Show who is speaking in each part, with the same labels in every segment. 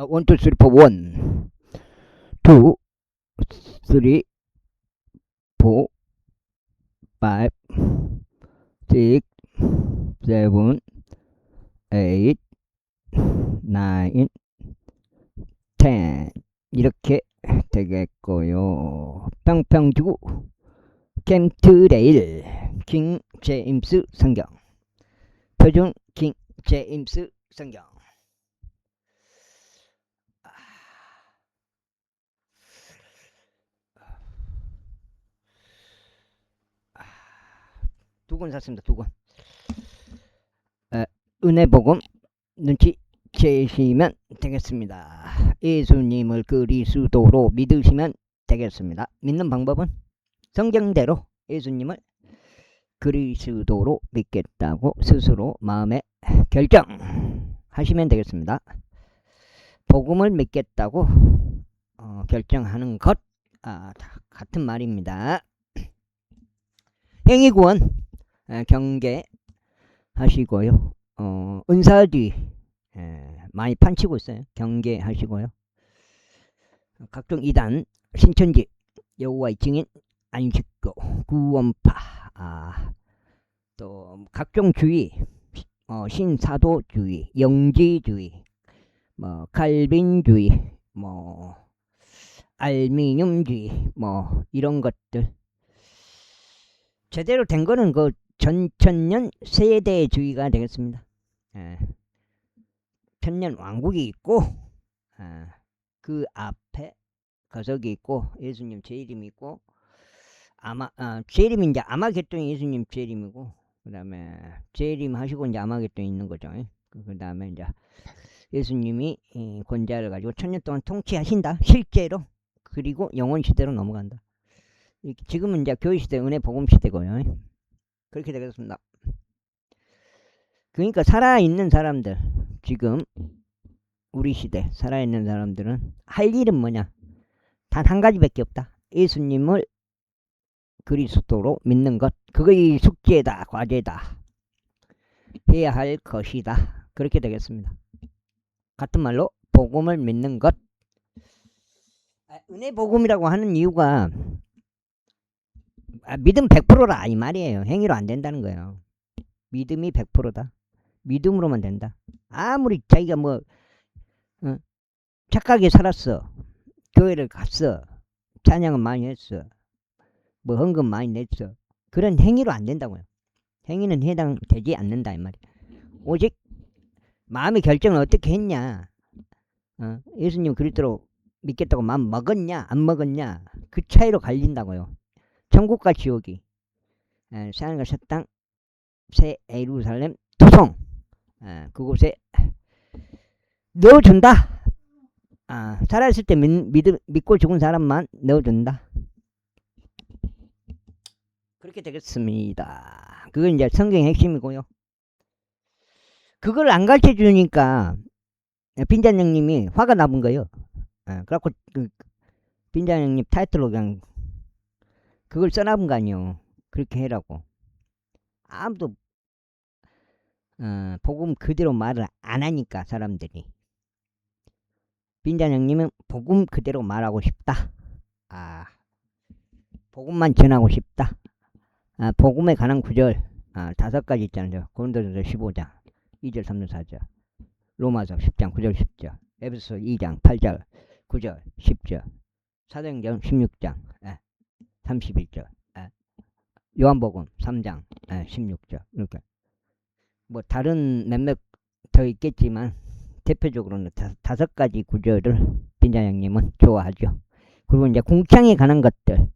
Speaker 1: 1, 2, 3, 4, 1, 2, 3, 4, 5, 6, 7, 8, 9, 10 이렇게 되겠고요. 평평지구 캠트레일 킹 제임스 성경, 표준 킹 제임스 성경. 두 권 샀습니다. 두 권. 은혜복음 눈치 채시면 되겠습니다. 예수님을 그리스도로 믿으시면 되겠습니다. 믿는 방법은 성경대로 예수님을 그리스도로 믿겠다고 스스로 마음에 결정하시면 되겠습니다. 복음을 믿겠다고 결정하는 것 같은 말입니다. 행위구원 경계하시고요. 은사뒤 많이 판치고 있어요. 경계하시고요. 각종 이단, 신천지, 여호와의 증인, 안식교, 구원파, 또 각종 주의, 신사도주의, 영지주의, 칼빈주의, 알미늄주의, 이런 것들. 제대로 된 거는 그 전천년 세대주의가 되겠습니다. 천년 왕국이 있고 그 앞에 거석이 있고 예수님 재림이 있고 재림이 이제 아마겟돈이 예수님 재림이고, 그 다음에 재림하시고 이제 아마겟돈이 있는 거죠. 그 다음에 이제 예수님이 권자를 가지고 천년 동안 통치하신다 실제로. 그리고 영원 시대로 넘어간다. 지금은 이제 교회 시대, 은혜 복음 시대고요. 그렇게 되겠습니다. 그러니까 살아있는 사람들, 지금 우리 시대 살아있는 사람들은 할 일은 뭐냐? 단 한 가지밖에 없다. 예수님을 그리스도로 믿는 것. 그것이 숙제다, 과제다, 해야 할 것이다. 그렇게 되겠습니다. 같은 말로 복음을 믿는 것. 은혜 복음이라고 하는 이유가 믿음 100%라 이 말이에요. 행위로 안 된다는 거예요. 믿음이 100%다. 믿음으로만 된다. 아무리 자기가 착하게 살았어, 교회를 갔어, 찬양은 많이 했어, 헌금 많이 냈어, 그런 행위로 안 된다고요. 행위는 해당되지 않는다 이 말이에요. 오직 마음의 결정을 어떻게 했냐, 예수님 그리스도로 믿겠다고 마음 먹었냐 안 먹었냐, 그 차이로 갈린다고요. 천국과 지옥이 새하늘과 새 땅, 새 예루살렘 두성, 그곳에 넣어준다. 살아있을 때 믿고 죽은 사람만 넣어준다. 그렇게 되겠습니다. 그건 이제 성경의 핵심이고요. 그걸 안 가르쳐 주니까 빈자형님이 화가 나본 거예요. 그래갖고 빈자형님 타이틀로 그냥 그걸 써놔본 거 아니에요. 그렇게 해라고. 아무도 복음 그대로 말을 안 하니까 사람들이. 빈자형님은 복음 그대로 말하고 싶다. 복음만 전하고 싶다. 복음에 관한 구절 5가지 있잖아요. 고린도전서 15장 2절 3절 4절, 로마서 10장 9절 10절, 에베소서 2장 8절 9절 10절, 사도행전 16장 31절, 요한복음 3장 16절. 이렇게 다른 몇몇 더 있겠지만 대표적으로는 5가지 구절을 빈자형님은 좋아하죠. 그리고 이제 궁창에 관한 것들,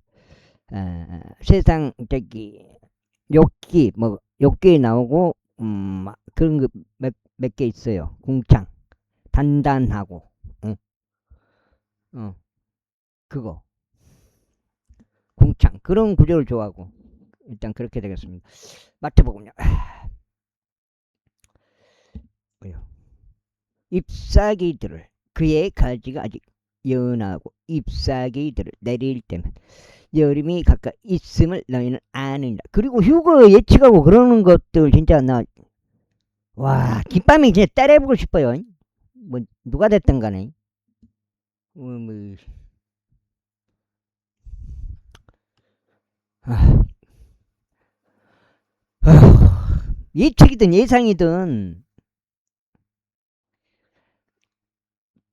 Speaker 1: 세상 욕기 나오고 그런 거 몇 개 있어요. 궁창 단단하고 그거 궁창, 그런 구조를 좋아하고. 일단 그렇게 되겠습니다. 마태복음요. 잎사귀들을, 그의 가지가 아직 연하고 잎사귀들을 내릴 때면 여름이 가까이 있음을 너희는 아느니라. 그리고 휴거 예측하고 그러는 것들 진짜 와, 김밥이 진짜 때려보고 싶어요. 누가 됐든 간에 뭐, 아, 예측이든 예상이든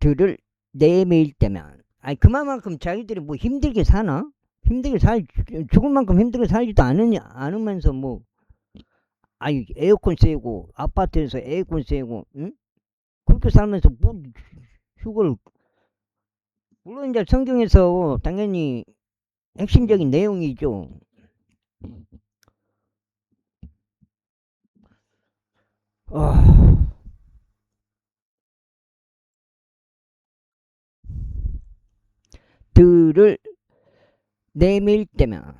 Speaker 1: 들을 내밀 때면, 아니 그만큼 자기들이 뭐 힘들게 사나? 힘들게 살 죽을 만큼 힘들게 살지도 않으면서 뭐 아니 에어컨 쐬고 아파트에서 에어컨 쐬고 응? 그렇게 살면서 뭐 휴가를 물론 이제 성경에서 당연히 핵심적인 내용이죠. 어, 들을 내밀 때면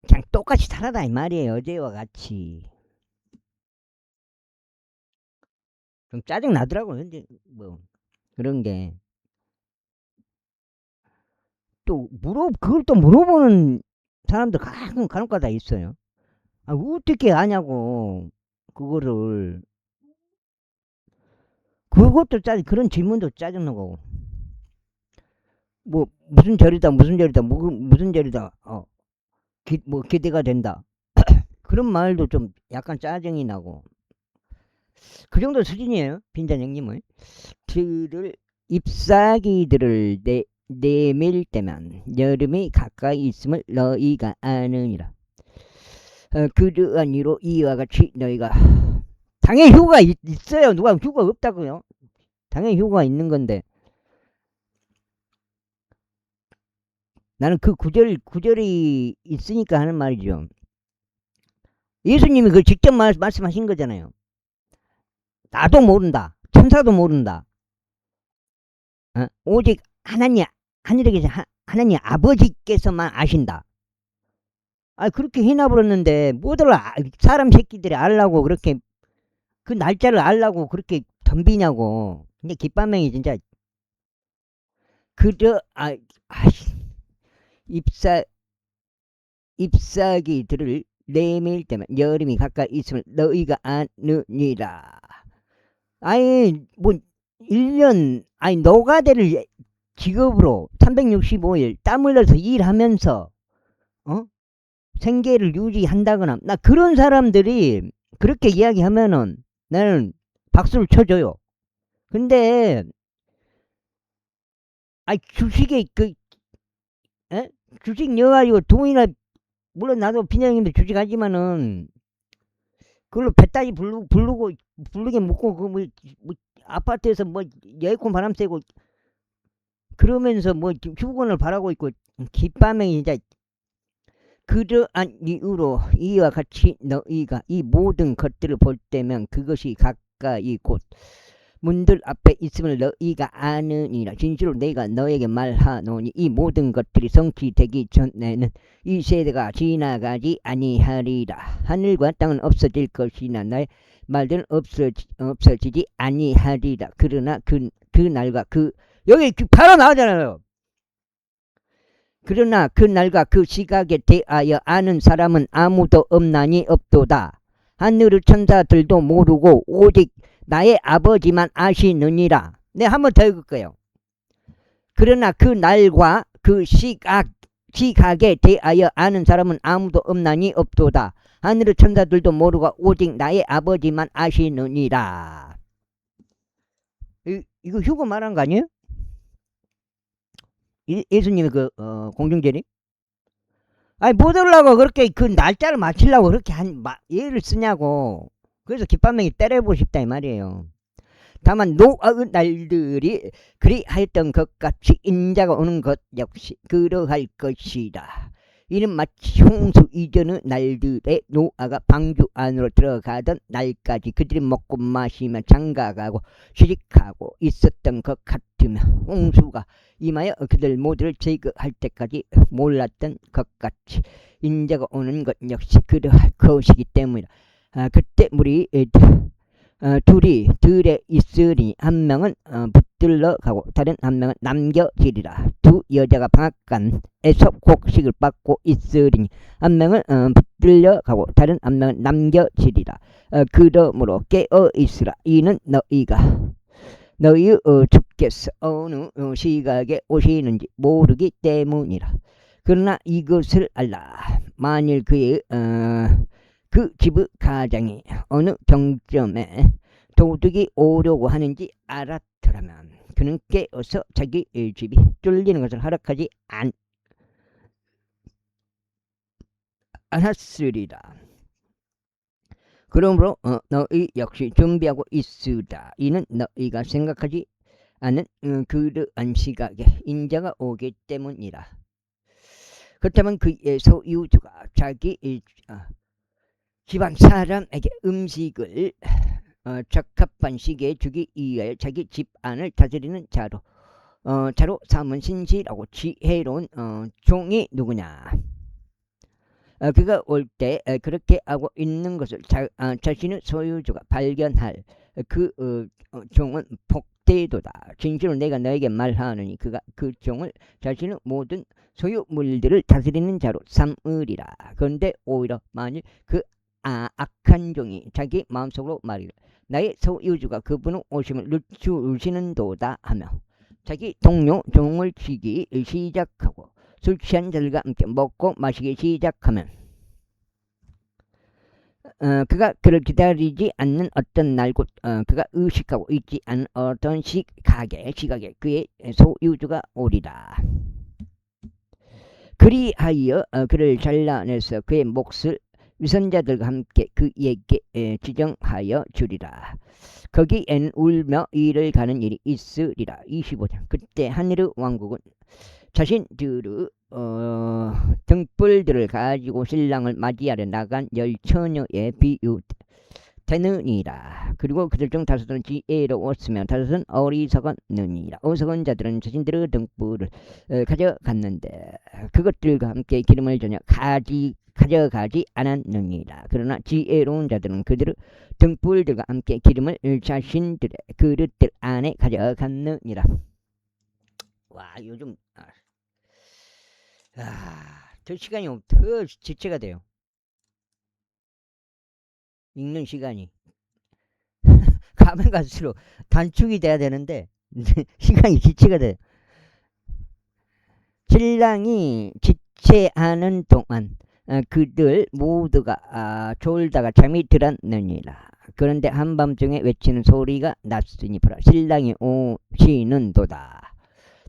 Speaker 1: 그냥 똑같이 살아라 이 말이에요. 어제와 같이. 좀 짜증 나더라고요. 근데 뭐 그런 게 또 그걸 또 물어보는 사람들 간혹가다 있어요. 아, 어떻게 아냐고 그거를. 그것도 그런 질문도 짜증나고 뭐 무슨 절이다 무슨 절이다 무슨 절이다 뭐 기대가 된다 그런 말도 좀 약간 짜증이 나고 그 정도 수준이에요. 빈자 형님은 들을 잎사귀들을 내밀 때면 여름이 가까이 있음을 너희가 아느니라. 그러한 이로 이와 같이 너희가 당연히 휴가 있어요. 누가 휴가 없다고요? 당연히 휴가 있는 건데 나는 그 구절이 있으니까 하는 말이죠. 예수님이 그 직접 말씀하신 거잖아요. 나도 모른다. 천사도 모른다. 오직 하늘에 계신 하나님 아버지께서만 아신다. 아, 그렇게 해놔버렸는데, 뭐들, 사람 새끼들이 알라고, 그렇게, 그 날짜를 알라고, 그렇게 덤비냐고. 근데 깃발명이 진짜, 그저, 잎사, 잎사귀들을 내밀 때면 여름이 가까이 있으면 너희가 아느니라. 아니, 뭐, 1년, 아니, 노가대를 직업으로 365일 땀 흘려서 일하면서, 어? 생계를 유지한다거나 나 그런 사람들이 그렇게 이야기하면은 나는 박수를 쳐줘요. 근데 주식에 주식 여가지고 돈이나 물론 나도 빈장님도 주식하지만은 그걸로 배따지 부르게 먹고 뭐 아파트에서 뭐 에어컨 바람 쐬고 그러면서 뭐 휴건을 바라고 있고 깃밤에 진짜 그러한 이유로 이와 같이 너희가 이 모든 것들을 볼 때면 그것이 가까이 곧 문들 앞에 있음을 너희가 아느니라. 진실로 내가 너에게 말하노니 이 모든 것들이 성취되기 전에는 이 세대가 지나가지 아니하리라. 하늘과 땅은 없어질 것이나 나의 말들은 없어지지 아니하리라. 그러나 그 날과 여기 바로 나오잖아요. 그러나 그 날과 그 시각에 대하여 아는 사람은 아무도 없나니 없도다. 하늘의 천사들도 모르고 오직 나의 아버지만 아시느니라. 네, 한번 더 읽을게요. 그러나 그 날과 그 시각에 대하여 아는 사람은 아무도 없나니 없도다. 하늘의 천사들도 모르고 오직 나의 아버지만 아시느니라. 이거 휴거 말한 거 아니에요? 예수님의 공중제리? 아니 못 오려고 그렇게 그 날짜를 맞추려고 그렇게 예를 쓰냐고. 그래서 깃발명이 때려보고 싶다 이 말이에요. 다만 노아의 날들이 그리하였던 것 같이 인자가 오는 것 역시 그러할 것이다. 이는 마치 홍수 이전의 날들에 노아가 방주 안으로 들어가던 날까지 그들이 먹고 마시며 장가가고 취직하고 있었던 것 같으며 홍수가 임하여 그들 모두를 제거할 때까지 몰랐던 것 같이 인자가 오는 것 역시 그러할 것이기 때문이다. 그때 물이 둘이 들에 있으니 한 명은 붙들러 가고 다른 한 명은 남겨지리라. 두 여자가 방앗간에서 곡식을 빻고 있으니 한 명은 붙들려 가고 다른 한 명은 남겨지리라. 그러므로 깨어 있으라. 이는 너희 주께서 어느 시각에 오시는지 모르기 때문이라. 그러나 이것을 알라. 만일 그의 그 집의 가장이 어느 경점에 도둑이 오려고 하는지 알았더라면 그는 깨어서 자기 집이 뚫리는 것을 허락하지 않았으리라. 그러므로 너희 역시 준비하고 있으라. 이는 너희가 생각하지 않은 그러한 시각에 인자가 오기 때문이라. 그렇다면 그의 소유주가 자기 집안 사람에게 음식을 적합한 시기에 주기 위하여 자기 집안을 다스리는 자로 삼은 신실하고 지혜로운 종이 누구냐. 그가 올 때 그렇게 하고 있는 것을 자신의 소유주가 발견할 그 종은 복되도다. 진실로 내가 너에게 말하노니 그가 그 종을 자신의 모든 소유물들을 다스리는 자로 삼으리라. 그런데 오히려 만일 그 악한 종이 자기 마음속으로 말이라. 나의 소유주가 그분의 오심을 늦추시는도다 하며 자기 동료 종을 치기 시작하고 술 취한 자들과 함께 먹고 마시기 시작하면 그가 그를 기다리지 않는 어떤 날 곧 그가 의식하고 있지 않은 어떤 시각에 그의 소유주가 오리라. 그리하여 그를 잘라내서 그의 몫을 위선자들과 함께 그에게 지정하여 주리라. 거기엔 울며 이를 가는 일이 있으리라. 25장. 그때 하늘의 왕국은 자신들의 등불들을 가지고 신랑을 맞이하려 나간 10처녀에 비유되느니라. 그리고 그들 중 다섯은 지혜로웠으며 다섯은 어리석었느니라. 어리석은 자들은 자신들의 등불을 가져갔는데 그것들과 함께 기름을 전혀 가져가지 않았느니라. 그러나 지혜로운 자들은 그들의 등불들과 함께 기름을 자신들의 그릇들 안에 가져갔느니라. 와, 요즘 더 시간이 더 지체가 돼요. 읽는 시간이 가면 갈수록 단축이 돼야 되는데 시간이 지체가 돼요. 신랑이 지체하는 동안 그들 모두가 졸다가 잠이 들었느니라. 그런데 한밤중에 외치는 소리가 났으니 보라, 신랑이 오시는도다.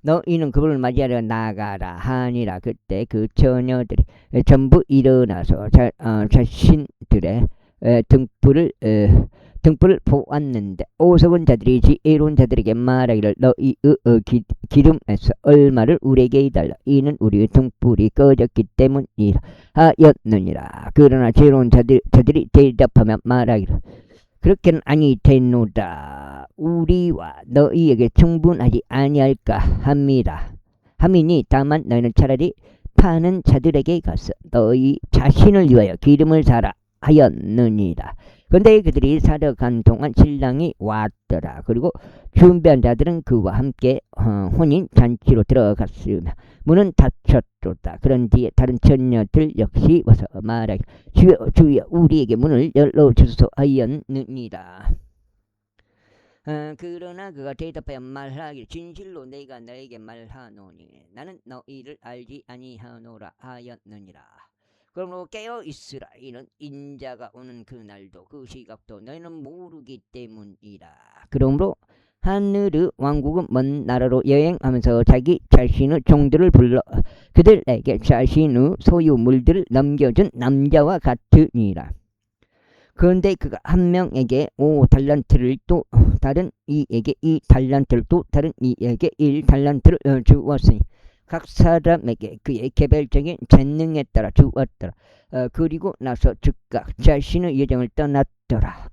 Speaker 1: 너희는 그분을 맞이하려 나가라 하니라. 그때 그 처녀들이 전부 일어나서 자신들의 등불을 보았는데 어리석은 자들이 지혜로운 자들에게 말하기를 너희의 기름에서 얼마를 우리에게 달라. 이는 우리의 등불이 꺼졌기 때문이라 하였느니라. 그러나 지혜로운 자들이 대답하며 말하기를 그렇게는 아니되노라. 우리와 너희에게 충분하지 아니할까 함이니 다만 너희는 차라리 파는 자들에게 가서 너희 자신을 위하여 기름을 사라 하였느니라. 그런데 그들이 사러 간 동안 신랑이 왔더라. 그리고 준비한 자들은 그와 함께 혼인 잔치로 들어갔으며 문은 닫혔도다. 그런 뒤에 다른 처녀들 역시 와서 말하기를 주여 우리에게 문을 열어주소서 하였느니라. 그러나 그가 대답하여 말하기를 진실로 내가 너에게 말하노니 나는 너희를 알지 아니하노라 하였느니라. 그러므로 깨어 있으라. 이는 인자가 오는 그날도 그 시각도 너희는 모르기 때문이라. 그러므로 하늘의 왕국은 먼 나라로 여행하면서 자기 자신의 종들을 불러 그들에게 자신의 소유물들을 넘겨준 남자와 같으니라. 그런데 그가 한 명에게 5달란트를 또 다른 이에게 2달란트를 또 다른 이에게 1달란트를 주었으니 각 사람에게 그의 개별적인 재능에 따라 주었더라. 그리고 나서 즉각 자신의 여정을 떠났더라.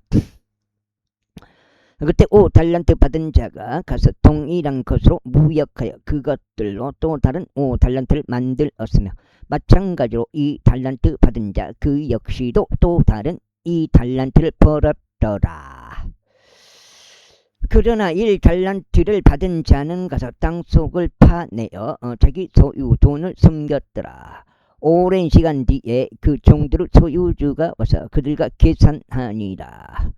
Speaker 1: 그때 5달란트 받은 자가 가서 동일한 것으로 무역하여 그것들로 또 다른 5달란트를 만들었으며 마찬가지로 2달란트 받은 자 그 역시도 또 다른 2달란트를 벌었더라. 그러나 1달란트를 받은 자는 가서 땅속을 파내어 자기 소유 돈을 숨겼더라. 오랜 시간 뒤에 그 종들의 소유주가 와서 그들과 계산하니라.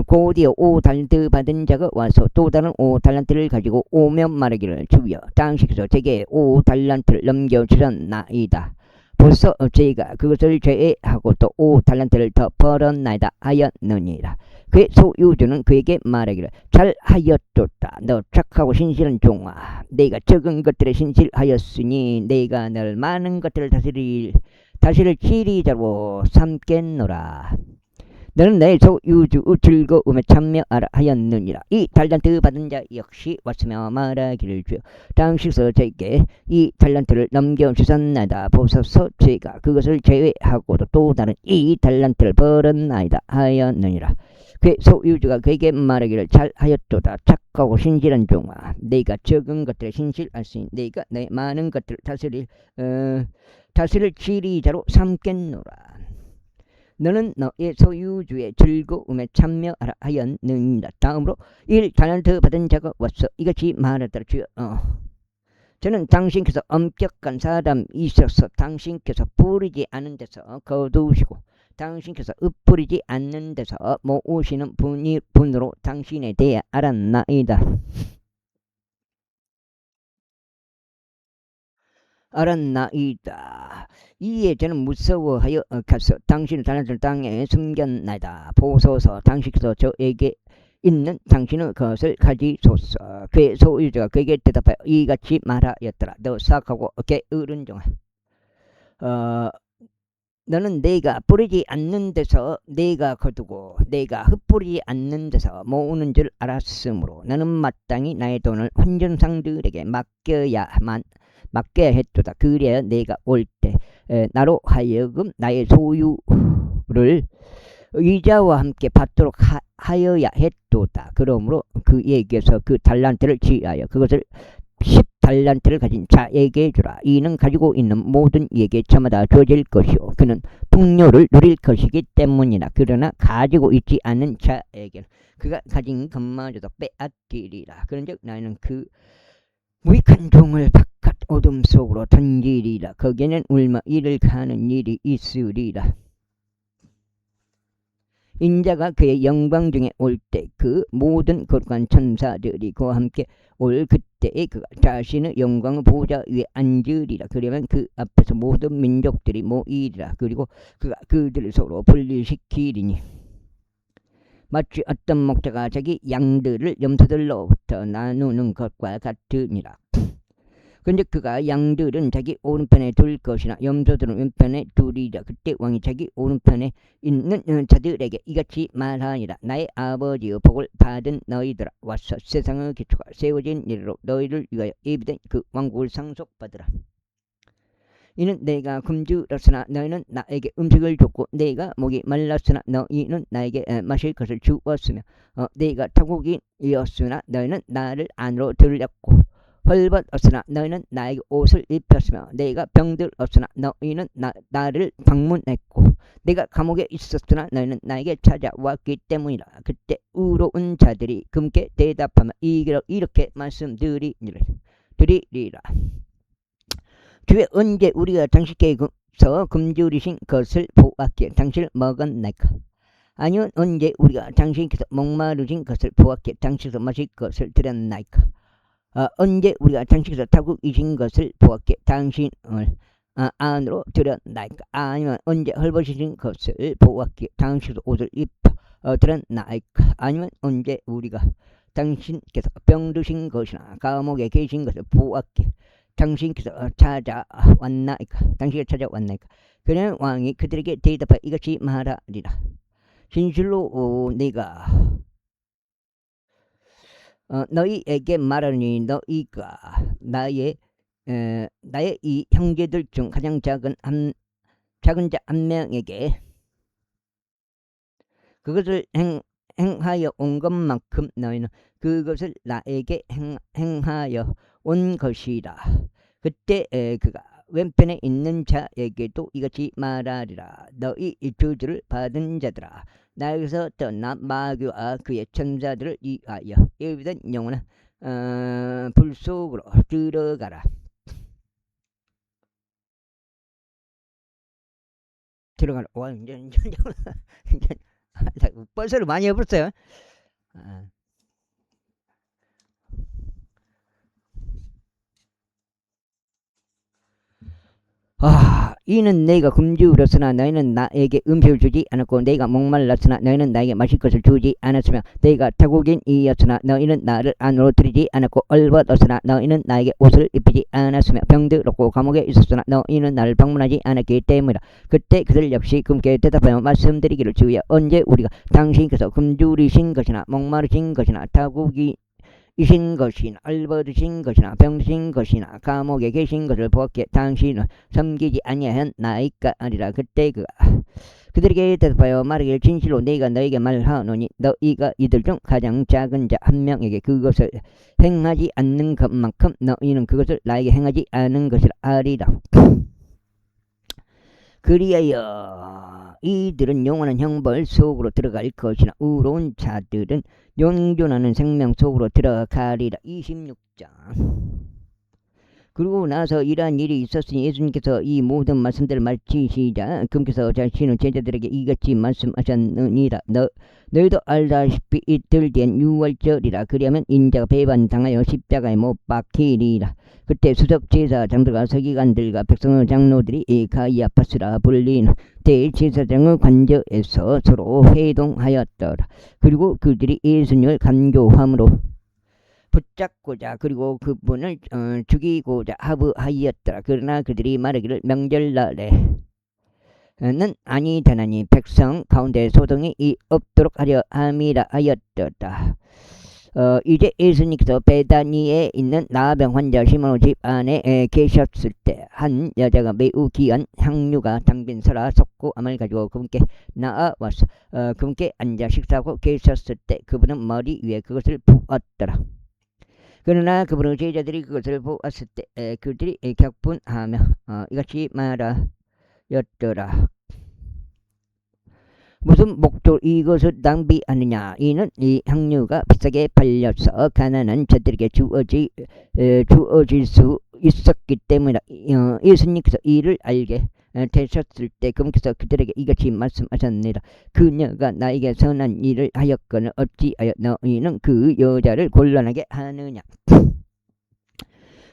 Speaker 1: 곧이어 5달란트 받은 자가 와서 또 다른 5달란트를 가지고 오면 말하기를 주여 당시께서 제게 5달란트를 넘겨주셨나이다. 벌써 제가 그것을 제외하고 또 5달란트를 더 벌었나이다 하였느니라. 그의 소유주는 그에게 말하기를 잘하였도다. 너 착하고 신실한 종아, 내가 적은 것들에 신실하였으니 내가 널 많은 것들을 다스릴 지리자로 삼겠노라. 너는 내 소유주 즐거움에 참여하라 하였느니라. 이 달란트 받은 자 역시 왔으며 말하기를 주여 당시서 제게 이 달란트를 넘겨주셨나이다. 보소서 제가 그것을 제외하고도 또 다른 이 달란트를 벌었나이다 하였느니라. 그의 소유주가 그에게 말하기를 잘하였도다. 착하고 신실한 종아, 내가 적은 것들에 신실하시니 내가 내 많은 것들을 다스릴 지리자로 삼겠노라. 너는 너의 소유주의 즐거움에 참여하라 하였느니라. 다음으로 1달란트 받은 자가 왔어 이같이 말하더라. 주여 저는 당신께서 엄격한 사람이 있어서 당신께서 뿌리지 않은 데서 거두시고 당신께서 흩뿌리지 않는 데서 모으시는 분으로 당신에 대해 알았나이다. 이에 저는 무서워하여 가서 당신의 달란트를 땅에 숨겼나이다. 보소서 당신께서 저에게 있는 당신의 것을 가지소서. 그의 소유주가 그에게 대답하여 이같이 말하였더라. 너 사악하고 게으른 종아, 너는 내가 뿌리지 않는 데서 내가 거두고 내가 흩뿌리지 않는 데서 모으는 줄 알았으므로 너는 마땅히 나의 돈을 환전상들에게 맡겨야 했도다. 그래야 내가 올 때 나로 하여금 나의 소유를 이자와 함께 받도록 하여야 했도다. 그러므로 그에게서 그 달란트를 취하여 그것을 10달란트를 가진 자에게 주라. 이는 가지고 있는 모든 이에게 저마다 주어질 것이요 그는 풍요를 누릴 것이기 때문이라. 그러나 가지고 있지 않은 자에게는 그가 가진 것마저도 빼앗기리라. 그런즉 나는 그 무익한 종을 바깥 어둠 속으로 던지리라. 거기에는 울며 이를 가는 일이 있으리라. 인자가 그의 영광 중에 올 때 그 모든 거룩한 천사들이 그와 함께 올 그때에 그가 자신의 영광의 보좌 위에 앉으리라. 그러면 그 앞에서 모든 민족들이 모이리라. 그리고 그가 그들을 서로 분리시키리니 마치 어떤 목자가 자기 양들을 염소들로부터 나누는 것과 같으니라. 근데 그가 양들은 자기 오른편에 둘 것이나 염소들은 왼편에 두리라. 그때 왕이 자기 오른편에 있는 자들에게 이같이 말하니라. 나의 아버지의 복을 받은 너희들아, 와서 세상의 기초가 세워진 일로 너희를 위하여 예비된 그 왕국을 상속받으라. 이는 내가 굶주렸으나 너희는 나에게 음식을 줬고 내가 목이 말랐으나 너희는 나에게 마실 것을 주었으며 내가 타국이었으나 너희는 나를 안으로 들렸고 헐벗었으나 너희는 나에게 옷을 입혔으며 내가 병들었으나 너희는 나를 방문했고 내가 감옥에 있었으나 너희는 나에게 찾아왔기 때문이라. 그때 의로운 자들이 금께 대답하며 이렇게 말씀드리리라. 주의 언제 우리가 당신께서 굶주리신 것을 보았기에 당신을 먹었나이까? 아니면 언제 우리가 당신께서 목마르신 것을 보았기에 당신께서 마실 것을 드렸나이까? 언제 우리가 당신께서 타국이신 것을 보았기에 당신을 안으로 들였나이까? 아니면 언제 헐벗으신 것을 보았기에 당신께서 옷을 입혀 들었나이까? 아니면 언제 우리가 당신께서 병드신 것이나 감옥에 계신 것을 보았기에 당신께서 찾아왔나이까? 그는 왕이 그들에게 대답하여 이같이 말하리라. 진실로 내가 너희에게 말하니 너희가 나의 이 형제들 중 가장 작은 자 한 명에게 그것을 행하여 온 것만큼 너희는 그것을 나에게 행하여 온 것이라. 그때 그가 왼편에 있는 자에게도 이같이 말하리라. 너희 저주를 받은 자들아, 나에게서 떠난 마귀와 그의 천사들을 위하여 예비된 영원한 불 속으로 들어가라. 와, 이제 버스를 많이 해버렸어요. 아, 이는 내가 금주울었으나 너희는 나에게 음식을 주지 않았고 내가 목말랐으나 너희는 나에게 마실 것을 주지 않았으며 내가 타국인 이였으나 너희는 나를 안으로 들이지 않았고 얼벗었으나 너희는 나에게 옷을 입히지 않았으며 병들었고 감옥에 있었으나 너희는 나를 방문하지 않았기 때문이라. 그때 그들 역시 금께 대답하여 말씀드리기를 주여 언제 우리가 당신께서 금주리신 것이나 목마르신 것이나 타국이 이신 것이나 얼버드신 것이나 병드신 것이나 감옥에 계신 것을 보았기에 당신은 섬기지 아니하였나이까 아니라. 그때 그들에게 대답하여 말하기를 진실로 내가 너에게 말하노니 너희가 이들 중 가장 작은 자 한 명에게 그것을 행하지 않는 것만큼 너희는 그것을 나에게 행하지 않은 것이라 하리라. 그리하여 이들은 영원한 형벌 속으로 들어갈 것이나 의로운 자들은 영존하는 생명 속으로 들어가리라. 26장. 그러고 나서 이러한 일이 있었으니 예수님께서 이 모든 말씀들을 마치시자 금께서 자신의 제자들에게 이같이 말씀하셨느니라. 너희도 알다시피 이틀 뒤엔 유월절이라. 그리하면 인자가 배반당하여 십자가에 못 박히리라. 그때 수석제사장들과 서기관들과 백성의 장로들이 가이아파스라 불리는 대제사장의 관저에서 서로 회동하였더라. 그리고 그들이 예수님을 간교함으로 붙잡고자 그리고 그분을 죽이고자 하부하였더라. 그러나 그들이 말하기를 명절날에는 아니다나니 백성 가운데 소동이 없도록 하려 함이라 하였더라. 이제 예수님께서 베다니에 있는 나병 환자 시몬의 집 안에 계셨을 때 한 여자가 매우 귀한 향유가 담긴 설화 섞고 암을 가지고 그분께 나아와서 그분께 앉아 식사하고 계셨을 때 그분은 머리 위에 그것을 부었더라. 그러나 그분의 제자들이 그것을 보았을 때 그들이 격분하며 이같이 말하였더라. 무슨 목적으로 이것을 낭비하느냐. 이는 이 향유가 비싸게 팔려서 가난한 자들에게 주어질 수 있었기 때문이라. 예수님께서 이를 알게 되셨을 때 그분께서 그들에게 이같이 말씀하셨느니라. 그녀가 나에게 선한 일을 하였거늘 어찌하여 너희는 그 여자를 곤란하게 하느냐.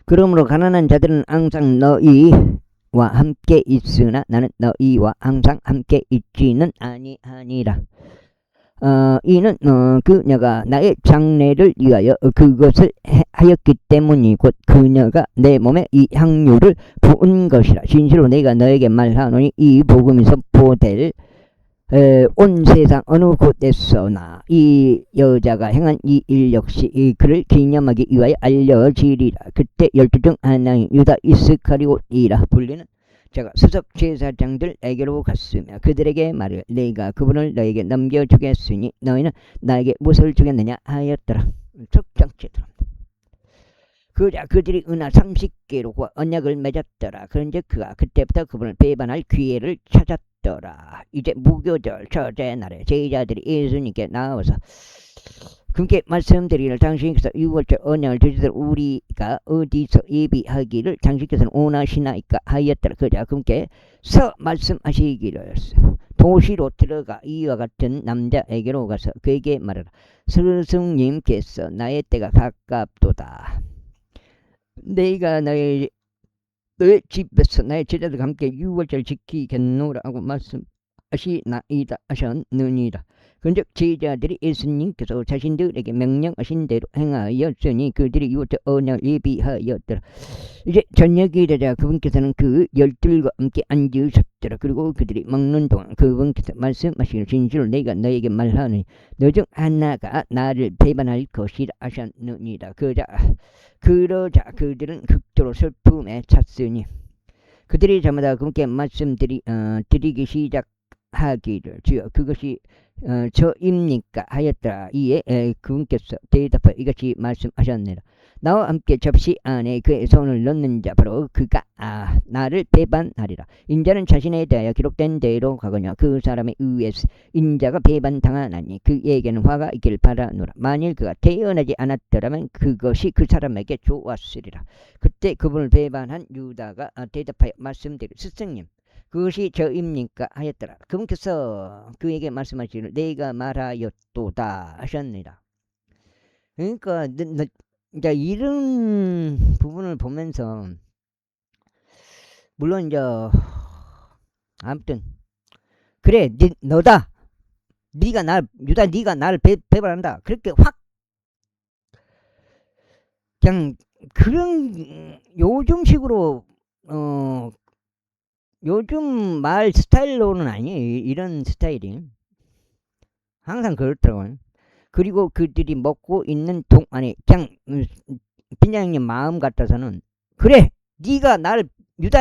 Speaker 1: 그러므로 가난한 자들은 항상 너희와 함께 있으나 나는 너희와 항상 함께 있지는 아니하니라. 이는 그녀가 나의 장례를 위하여 그것을 하였기 때문이 곧 그녀가 내 몸에 이 향유를 부은 것이라. 진실로 내가 너에게 말하노니 이 복음이 선포될 온 세상 어느 곳에서나 이 여자가 행한 이 일 역시 그를 기념하기 위하여 알려지리라. 그때 12 중 하나인 유다 이스카리옷이라 불리는 자가 수석 제사장들에게로 갔으며 그들에게 말하여 내가 그분을 너에게 넘겨주겠으니 너희는 나에게 무엇을 주겠느냐 하였더라. 적장치더라. 그들이 은하 30개로 언약을 맺었더라. 그런즉 그가 그때부터 그분을 배반할 기회를 찾았더라. 이제 무교절 첫째 날에 제자들이 예수님께 나와서 그분께 말씀드리기를 당신께서 유월절 언약을 주시되 우리가 어디서 예비하기를 당신께서는 원하시나이까 하였더라. 그자 그분께 말씀하시기를 도시로 들어가 이와 같은 남자에게로 가서 그에게 말하라. 스승님께서 나의 때가 가깝도다. 내가 너의 집에서 나의 제자들과 함께 유월절 지키겠노라고 말씀하시나이다 하셨느니라. 그런즉 제자들이 예수님께서 자신들에게 명령하신 대로 행하였으니 그들이 유월절 언약을 예비하였더라. 이제 저녁이 되자 그분께서는 그 12과 함께 앉으셨더라. 그리고 그들이 먹는 동안 그분께서 말씀하시기를 진실로 내가 너에게 말하노니 너 중 하나가 나를 배반할 것이라 하셨느니라. 그러자 그들은 극도로 슬픔에 찼으니 그들이 저마다 그분께 말씀드리기 시작하기를 주여 그것이 저입니까 하였더라. 이에 그분께서 대답하여 이같이 말씀하셨느니라. 나와 함께 접시 안에 그의 손을 넣는 자 바로 그가 나를 배반하리라. 인자는 자신에 대하여 기록된 대로 가거냐 그 사람에 의해서 인자가 배반당하나니 그에게는 화가 있기를 바라노라. 만일 그가 태어나지 않았더라면 그것이 그 사람에게 좋았으리라. 그때 그분을 배반한 유다가 대답하여 말씀드리기를 스승님 그것이 저입니까 하였더라. 그분께서 그에게 말씀하시기를 내가 말하였도다 하셨느니라. 그러니까 이제 이런 부분을 보면서 물론 이제 아무튼 그래 너다 유다 네가 나를 배반한다 그렇게 확 그냥 그런 요즘식으로 요즘 말 스타일로는 아니에요. 이런 스타일이 항상 그렇더라고요. 그리고 그들이 먹고 있는 동안에 그냥 빈장님 마음 같아서는 그래 유다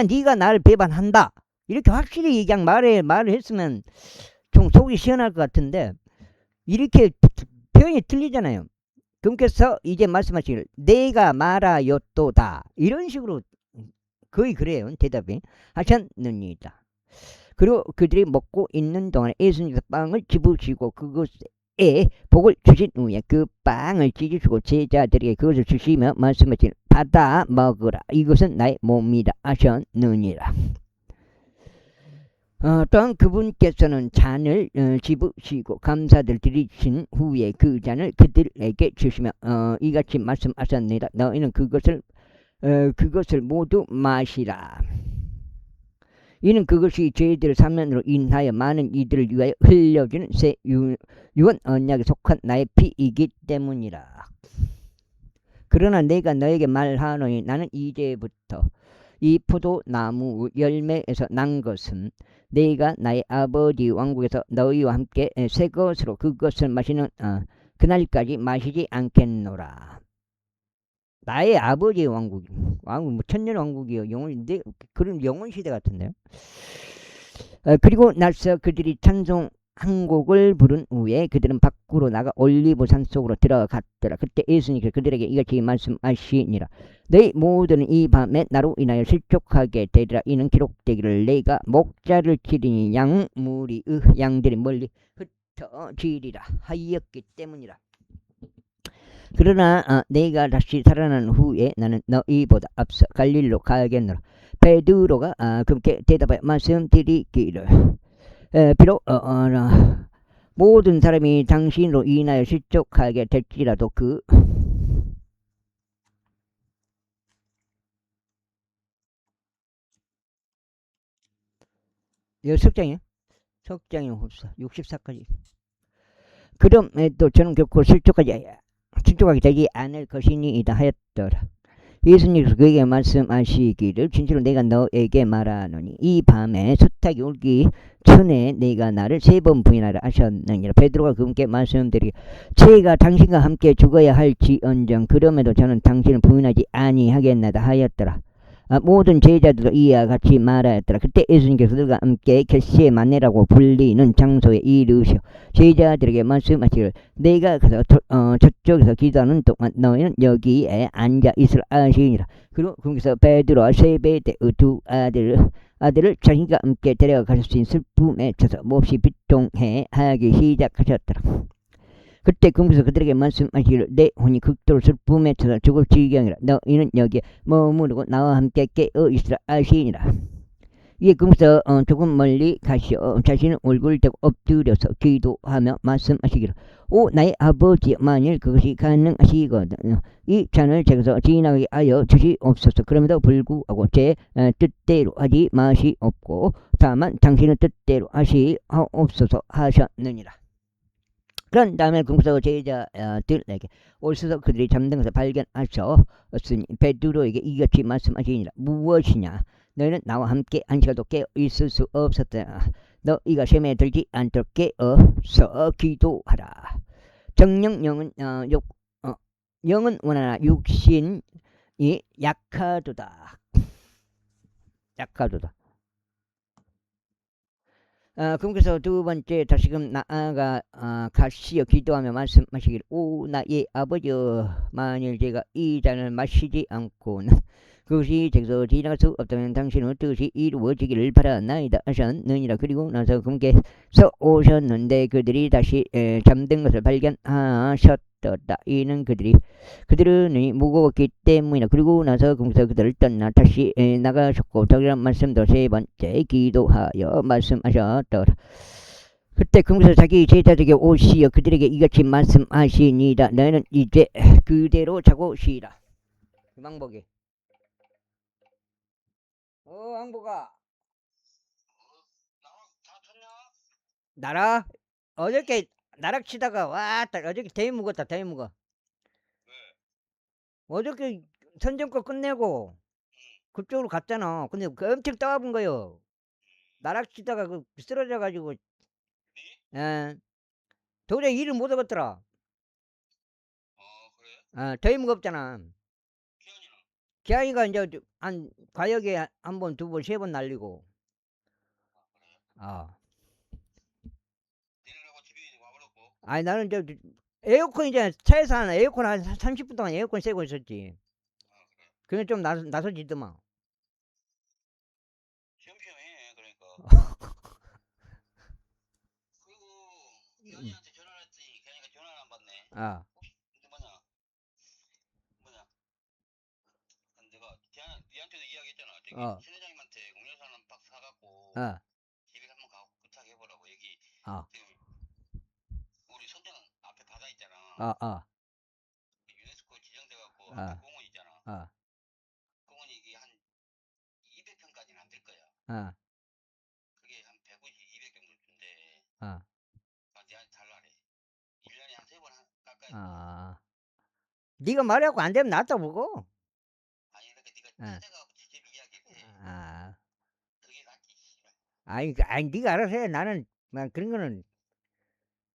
Speaker 1: 네가 나를 배반한다 이렇게 확실히 그냥 말을 했으면 좀 속이 시원할 것 같은데 이렇게 표현이 틀리잖아요. 그분께서 이제 말씀하시기를 내가 말하였도다 이런 식으로 거의 그래요. 대답이 하셨느니라. 그리고 그들이 먹고 있는 동안에 예수님께서 빵을 집으시고 그것에 복을 주신 후에 그 빵을 찢으시고 제자들에게 그것을 주시며 말씀하시기를 받아 먹으라 이것은 나의 몸이라 하셨느니라. 또한 그분께서는 잔을 집으시고 감사를 드리신 후에 그 잔을 그들에게 주시며 이같이 말씀하셨느니라. 너희는 그것을 모두 마시라. 이는 그것이 저희들의 사면으로 인하여 많은 이들을 위하여 흘려주는 새 유언 언약에 속한 나의 피이기 때문이라. 그러나 내가 너에게 말하노니 나는 이제부터 이 포도나무 열매에서 난 것은 내가 나의 아버지 왕국에서 너희와 함께 새 것으로 그것을 마시는 그날까지 마시지 않겠노라. 나의 아버지의 왕국 뭐 천년 왕국이요 영원인데 그런 영원 시대 같은데요. 그리고 나서 그들이 찬송 한 곡을 부른 후에 그들은 밖으로 나가 올리브산 속으로 들어갔더라. 그때 예수님께서 그들에게 이같이 말씀하시니라. 너희 모두는 이 밤에 나로 인하여 실족하게 되리라. 이는 기록되기를 내가 목자를 치리니 양들이 멀리 흩어지리라 하였기 때문이라. 그러나 내가 다시 살아난 후에 나는 너희보다 앞서 갈릴리로 가야겠노라. 베드로가 그렇게 대답하여 말씀드리기를 비록 모든 사람이 당신으로 인하여 실족하게 될지라도 석장이 흡사 64까지 그럼에도 저는 결코 실족하게 되지 않을 것이니이다 하였더라. 예수님께서 그에게 말씀하시기를 진실로 내가 너에게 말하노니 이 밤에 수탉이 울기 전에 내가 나를 3번 부인하라 하셨느니라. 베드로가 그분께 말씀드리기를 제가 당신과 함께 죽어야 할지언정 그럼에도 저는 당신을 부인하지 아니하겠나이다 하였더라. 모든 제자들도 이와 같이 말하였더라. 그때 예수님께서 그들과 함께 겟세마네라고 불리는 장소에 이르시어 제자들에게 말씀하시기를 내가 가서 저쪽에서 기도하는 동안 너희는 여기에 앉아 있으라 하시니라. 그리고 거기서 베드로와 세베대의 2 아들을 자신과 함께 데려가셨으니 슬픔에 쳐서 몹시 비통해 하기 시작하셨더라. 그때 그분께서 그들에게 말씀하시기를 내 혼이 극도로 슬픔에 쳐서 죽을 지경이라. 너희는 여기에 머무르고 나와 함께 깨어 있으라 하시니라. 이에 그분께서 조금 멀리 가시어 자신의 얼굴을 대고 엎드려서 기도하며 말씀하시기를 오 나의 아버지 만일 그것이 가능하시거든 이 잔을 제게서 지나가게 하여 주시옵소서. 그럼에도 불구하고 제 뜻대로 하지 마시옵고 다만 당신의 뜻대로 하시옵소서 하셨느니라. 그런 다음에 그분께서 제자들에게 오셔서 그들이 잠든 것을 발견하셨으니 베드로에게 이같이 말씀하시니라. 무엇이냐 너희는 나와 함께 한 시간도 깨어 있을 수 없었다. 너희가 셈에 들지 않도록 깨어서 기도하라. 정령 영은 원하나 육신이 약하도다. 그분께서 2번째 다시금 나아가 가시어 기도하며 말씀하시기를 오 나의 아버지여 만일 제가 이 잔을 마시지 않고는 그것이 제게서 지나갈 수 없다면 당신의 뜻이 이루어지기를 바라나이다 하셨느니라. 그리고 나서 그분께서 오셨는데 그들이 다시 잠든 것을 발견하셨더라. 떴다. 이는 그들은 무거웠기 때문이다. 그리고 나서 공사 그들을 떠나 다시 나가셨고 더이란 말씀도 세 번째 기도하여 말씀하셨더라. 그때 금서 자기 제자들에게 오시어 그들에게 이같이 말씀하시니라. 너는 이제 그대로 자고 쉬라. 왕복이. 왕복아. 나라? 어저께 나락 치다가 왔다. 어저께 대위 묵었다. 대위 묵어. 어저께 선전거 끝내고 그쪽으로 갔잖아. 근데 그 엄청 떠와본 거요. 나락 치다가 쓰러져가지고 도저히 일을 못 하겠더라. 대위 무겁잖아. 기아이가 이제 한 과역에 한 번, 두 번, 세 번 날리고. 아니 나는 에어컨 이제 차에서 한 에어컨 한 30분 동안 에어컨 쐬고 있었지. 그게 좀 나서지더만.
Speaker 2: 시험시험해 그러니까. 그리고 기현이한테 전화를 했더니 기현이가 전화를 안 받네. 혹시 뭐냐? 내가 니한테도 이야기했잖아. 저기 신 회장님한테 음료수 한 박 사갖고 집에 한번 가고 부탁해보라고. 여기 지금 우리 선전 앞에 바다 있잖아. 유네스코 지정돼갖고 앞에 공원 있잖아. 공원이 이게 한 200평까지는 안 될 거야. 그게 한 150, 200 정도 준대. 니한테 달라래. 1년에 한 3번 깎아야 돼.
Speaker 1: 네가 말하고 안 되면 낫다 보고.
Speaker 2: 아니 그러니까 네가 찾아가고 직접 이야기해. 그게 낫지.
Speaker 1: 아니 네가 알아서 해. 나는 그런 거는.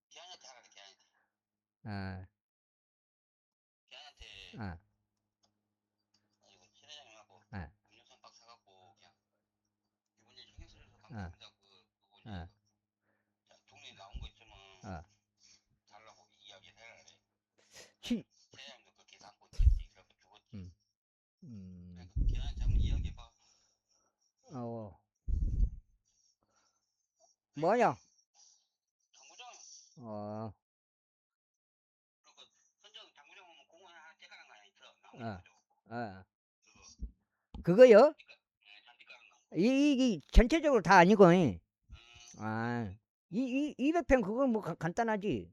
Speaker 2: 기한한테 하라래. 기한한테. 기한한테. 가지고 신 회장님하고 음료수 한 박 사갖고 그냥 이번 일 신경 쓰면서 감사합니다. 그거 이제 동네에 나온 거 있으면 달라고 이야기를 해라래. 신 회장님도 그렇게 삼고 있겠지. 그래갖고 죽었지. 그러니까 기한한테 한번 이야기해봐.
Speaker 1: 뭐냐?
Speaker 2: 당구장.
Speaker 1: 그러니까
Speaker 2: 선정 당구장 오면 공원 하나 째가는 거 하나 있어. 나무
Speaker 1: 그거요?
Speaker 2: 잔디 깔은 나무.
Speaker 1: 이 전체적으로 다 아니고. 200평 그건 뭐 간단하지.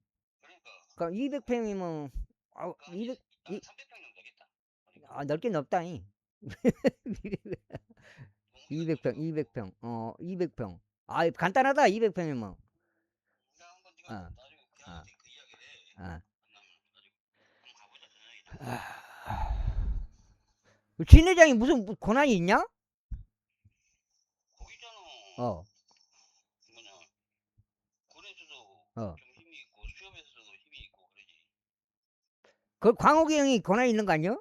Speaker 1: 그러니까 200평이면 200
Speaker 2: 300평 정도 되겠다.
Speaker 1: 넓긴 넓다. 200평 200평. 간단하다. 200평이면.
Speaker 2: 한번 네가 나중에 기한한테 그 이야기를 해. 만나면 나중에 한번 가보자. 저녁에.
Speaker 1: 진 회장이 무슨 권한이 있냐?
Speaker 2: 거기 있잖아. 뭐냐 군에서도 좀 힘이 있고 수협에서도 힘이 있고 그러지.
Speaker 1: 그 광옥이 형이 권한이 있는 거 아니야?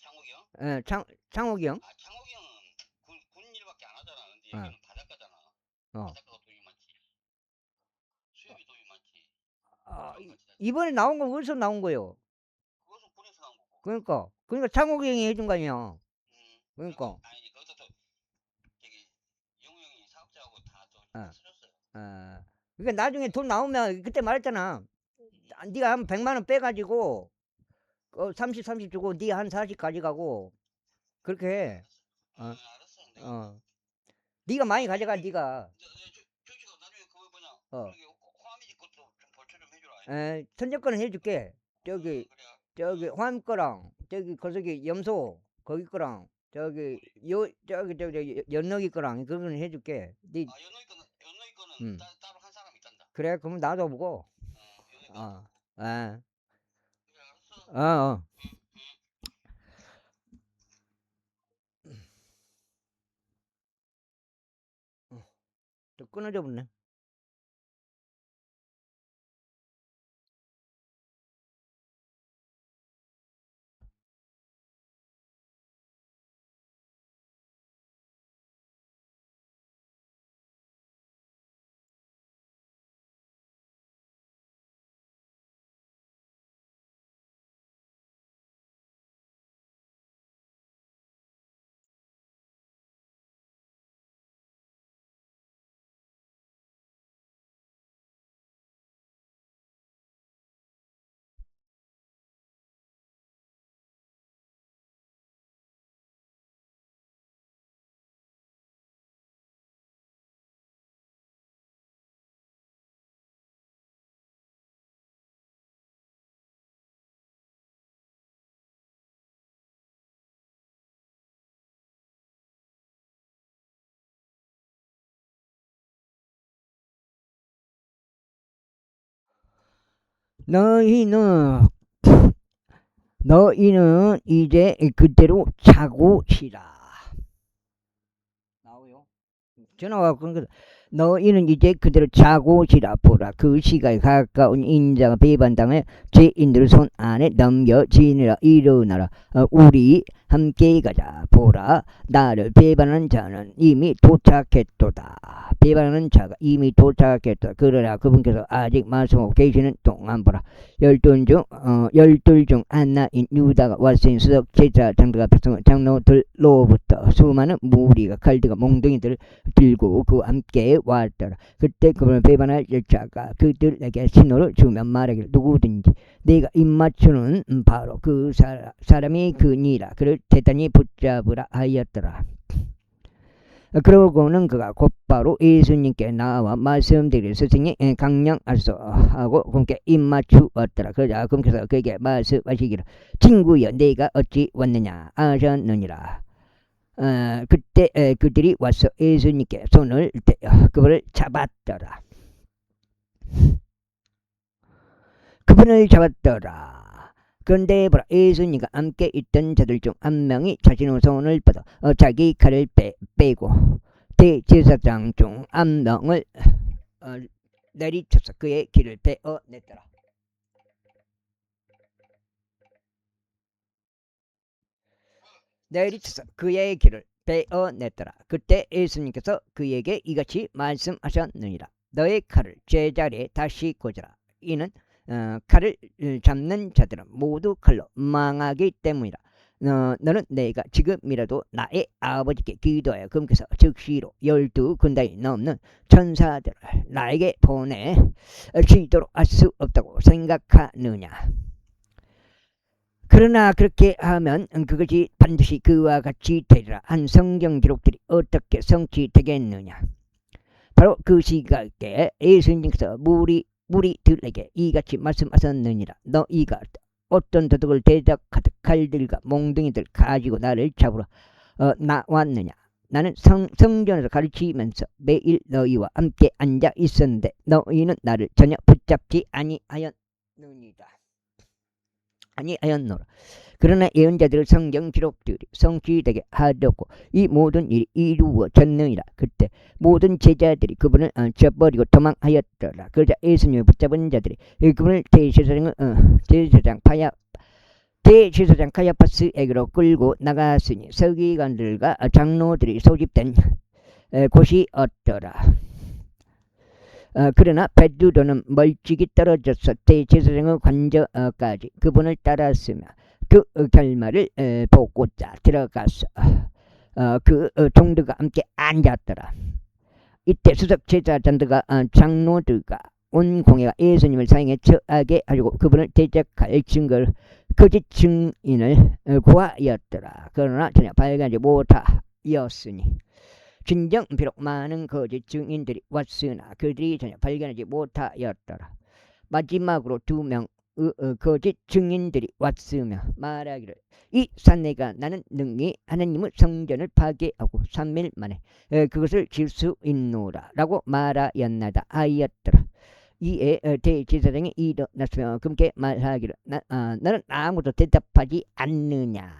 Speaker 2: 창욱이 형?
Speaker 1: 창옥이 형?
Speaker 2: 창욱이 형은 군 일밖에 안 하잖아. 근데 여기는 바닷가잖아. 바닷가가 돈이 많지. 수협이 돈이 많지.
Speaker 1: 이번에 나온 건 어디서 나온 거요?
Speaker 2: 그것은 군에서 나온 거고.
Speaker 1: 그러니까 창옥이 형이 해준 거 아니야. 그러니까.
Speaker 2: 아니 거기서 또 저기 영우 형이 사업자하고 다 쓰셨어요.
Speaker 1: 그러니까 나중에 돈 나오면 그때 말했잖아. 네가 한 100만 원 빼가지고 30 주고 네 한 40 가져가고 그렇게 해.
Speaker 2: 알았어.
Speaker 1: 네가 많이 가져가. 네가.
Speaker 2: 저기가 나중에 그거 뭐냐. 호암이집 것도 좀 벌초 좀 해주라.
Speaker 1: 선정권은 해줄게. 저기 호암 거랑 저기 염소 거기 거랑 저기 연너기 거랑 그거는 해줄게.
Speaker 2: 연너기 거는 따로 한 사람 있단다.
Speaker 1: 그래 그럼 놔둬보고.
Speaker 2: 연너기 거.
Speaker 1: 그래
Speaker 2: 알았어.
Speaker 1: 또 끊어져 버렸네. 너희는 이제 그대로 자고 쉬라. 나오요? 전화가 그런 거. 너희는 이제 그대로 자고 쉬라. 보라. 그 시각에 가까운 인자가 배반당해 죄인들을 손 안에 넘겨지니라. 일어나라. 우리 함께 가자. 보라. 나를 배반하는 자는 이미 도착했도다. 배반하는 자가 이미 도착했도다. 그러나 그분께서 아직 말씀하고 계시는 동안 보라. 열둘 중 하나인 유다가 왔으니 수석 제자 장로가 백성 장로들로부터 수많은 무리가 칼들과 몽둥이들을 들고 그와 함께 왔더라. 그때 그분을 배반할 자가 그들에게 신호를 주며 말하기를 누구든지 내가 입맞추는 바로 그 사람이 그니라. 그를 대단히 붙잡으라 하였더라. 그러고는 그가 곧바로 예수님께 나와 말씀드리기를 스승이 강령하소 하고 그분께 입맞추었더라. 그러자 그분께서 그에게 말씀하시기를 친구여 내가 어찌 왔느냐 하셨느니라. 그때 그들이 와서 예수님께 손을 대어 그분을 잡았더라. 그분을 잡았더라. 그런데 보라 예수님과 함께 있던 자들 중 한 명이 자신의 손을 뻗어 자기 칼을 빼고 대제사장 중 한 명을 내리쳐서 그의 길을 베어냈더라. 내리쳐서 그의 길을 베어냈더라. 그때 예수님께서 그에게 이같이 말씀하셨느니라. 너의 칼을 제자리에 다시 꽂아라. 이는 칼을 잡는 자들은 모두 칼로 망하기 때문이라. 너는 내가 지금이라도 나의 아버지께 기도하여 그분께서 즉시로 12군단이 넘는 천사들을 나에게 보내 지도록 할 수 없다고 생각하느냐. 그러나 그렇게 하면 그것이 반드시 그와 같이 되리라 한 성경 기록들이 어떻게 성취되겠느냐. 바로 그 시각에 예수님께서 무리들에게 이같이 말씀하셨느니라. 너희가 어떤 도둑을 대적하듯 칼들과 몽둥이들 가지고 나를 잡으러 나왔느냐. 나는 성전에서 가르치면서 매일 너희와 함께 앉아 있었는데 너희는 나를 전혀 붙잡지 아니하였노라. 그러나 예언자들의 성경 기록들이 성취되게 하려고 이 모든 일이 이루어졌느니라. 그때 모든 제자들이 그분을 쳐버리고 도망하였더라. 그러자 예수님을 붙잡은 자들이 그분을 대제사장 카야파스에게로 끌고 나갔으니 서기관들과 장로들이 소집된 곳이었더라. 그러나 베드로는 멀찍이 떨어져서 대제사장의 관저까지 그분을 따랐으며 그 결말을 보고자 들어가서 그 종들과 함께 앉았더라. 이때 수석 제사장들과 장로들과 온 공회가 예수님을 사형에 처하게 하려고 그분을 대적할 증거를 거짓 증인을 구하였더라. 그러나 전혀 발견하지 못하였으니 진정 비록 많은 거짓 증인들이 왔으나 그들이 전혀 발견하지 못하였더라. 마지막으로 2명 거짓 증인들이 왔으며 말하기를 이 산내가 나는 능히 하나님의 성전을 파괴하고 3일 만에 그것을 지을 수 있노라 라고 말하였나이다 하였더라. 이에 대제사장이 일어났으며 그분께 말하기를 너는 아무도 대답하지 않느냐.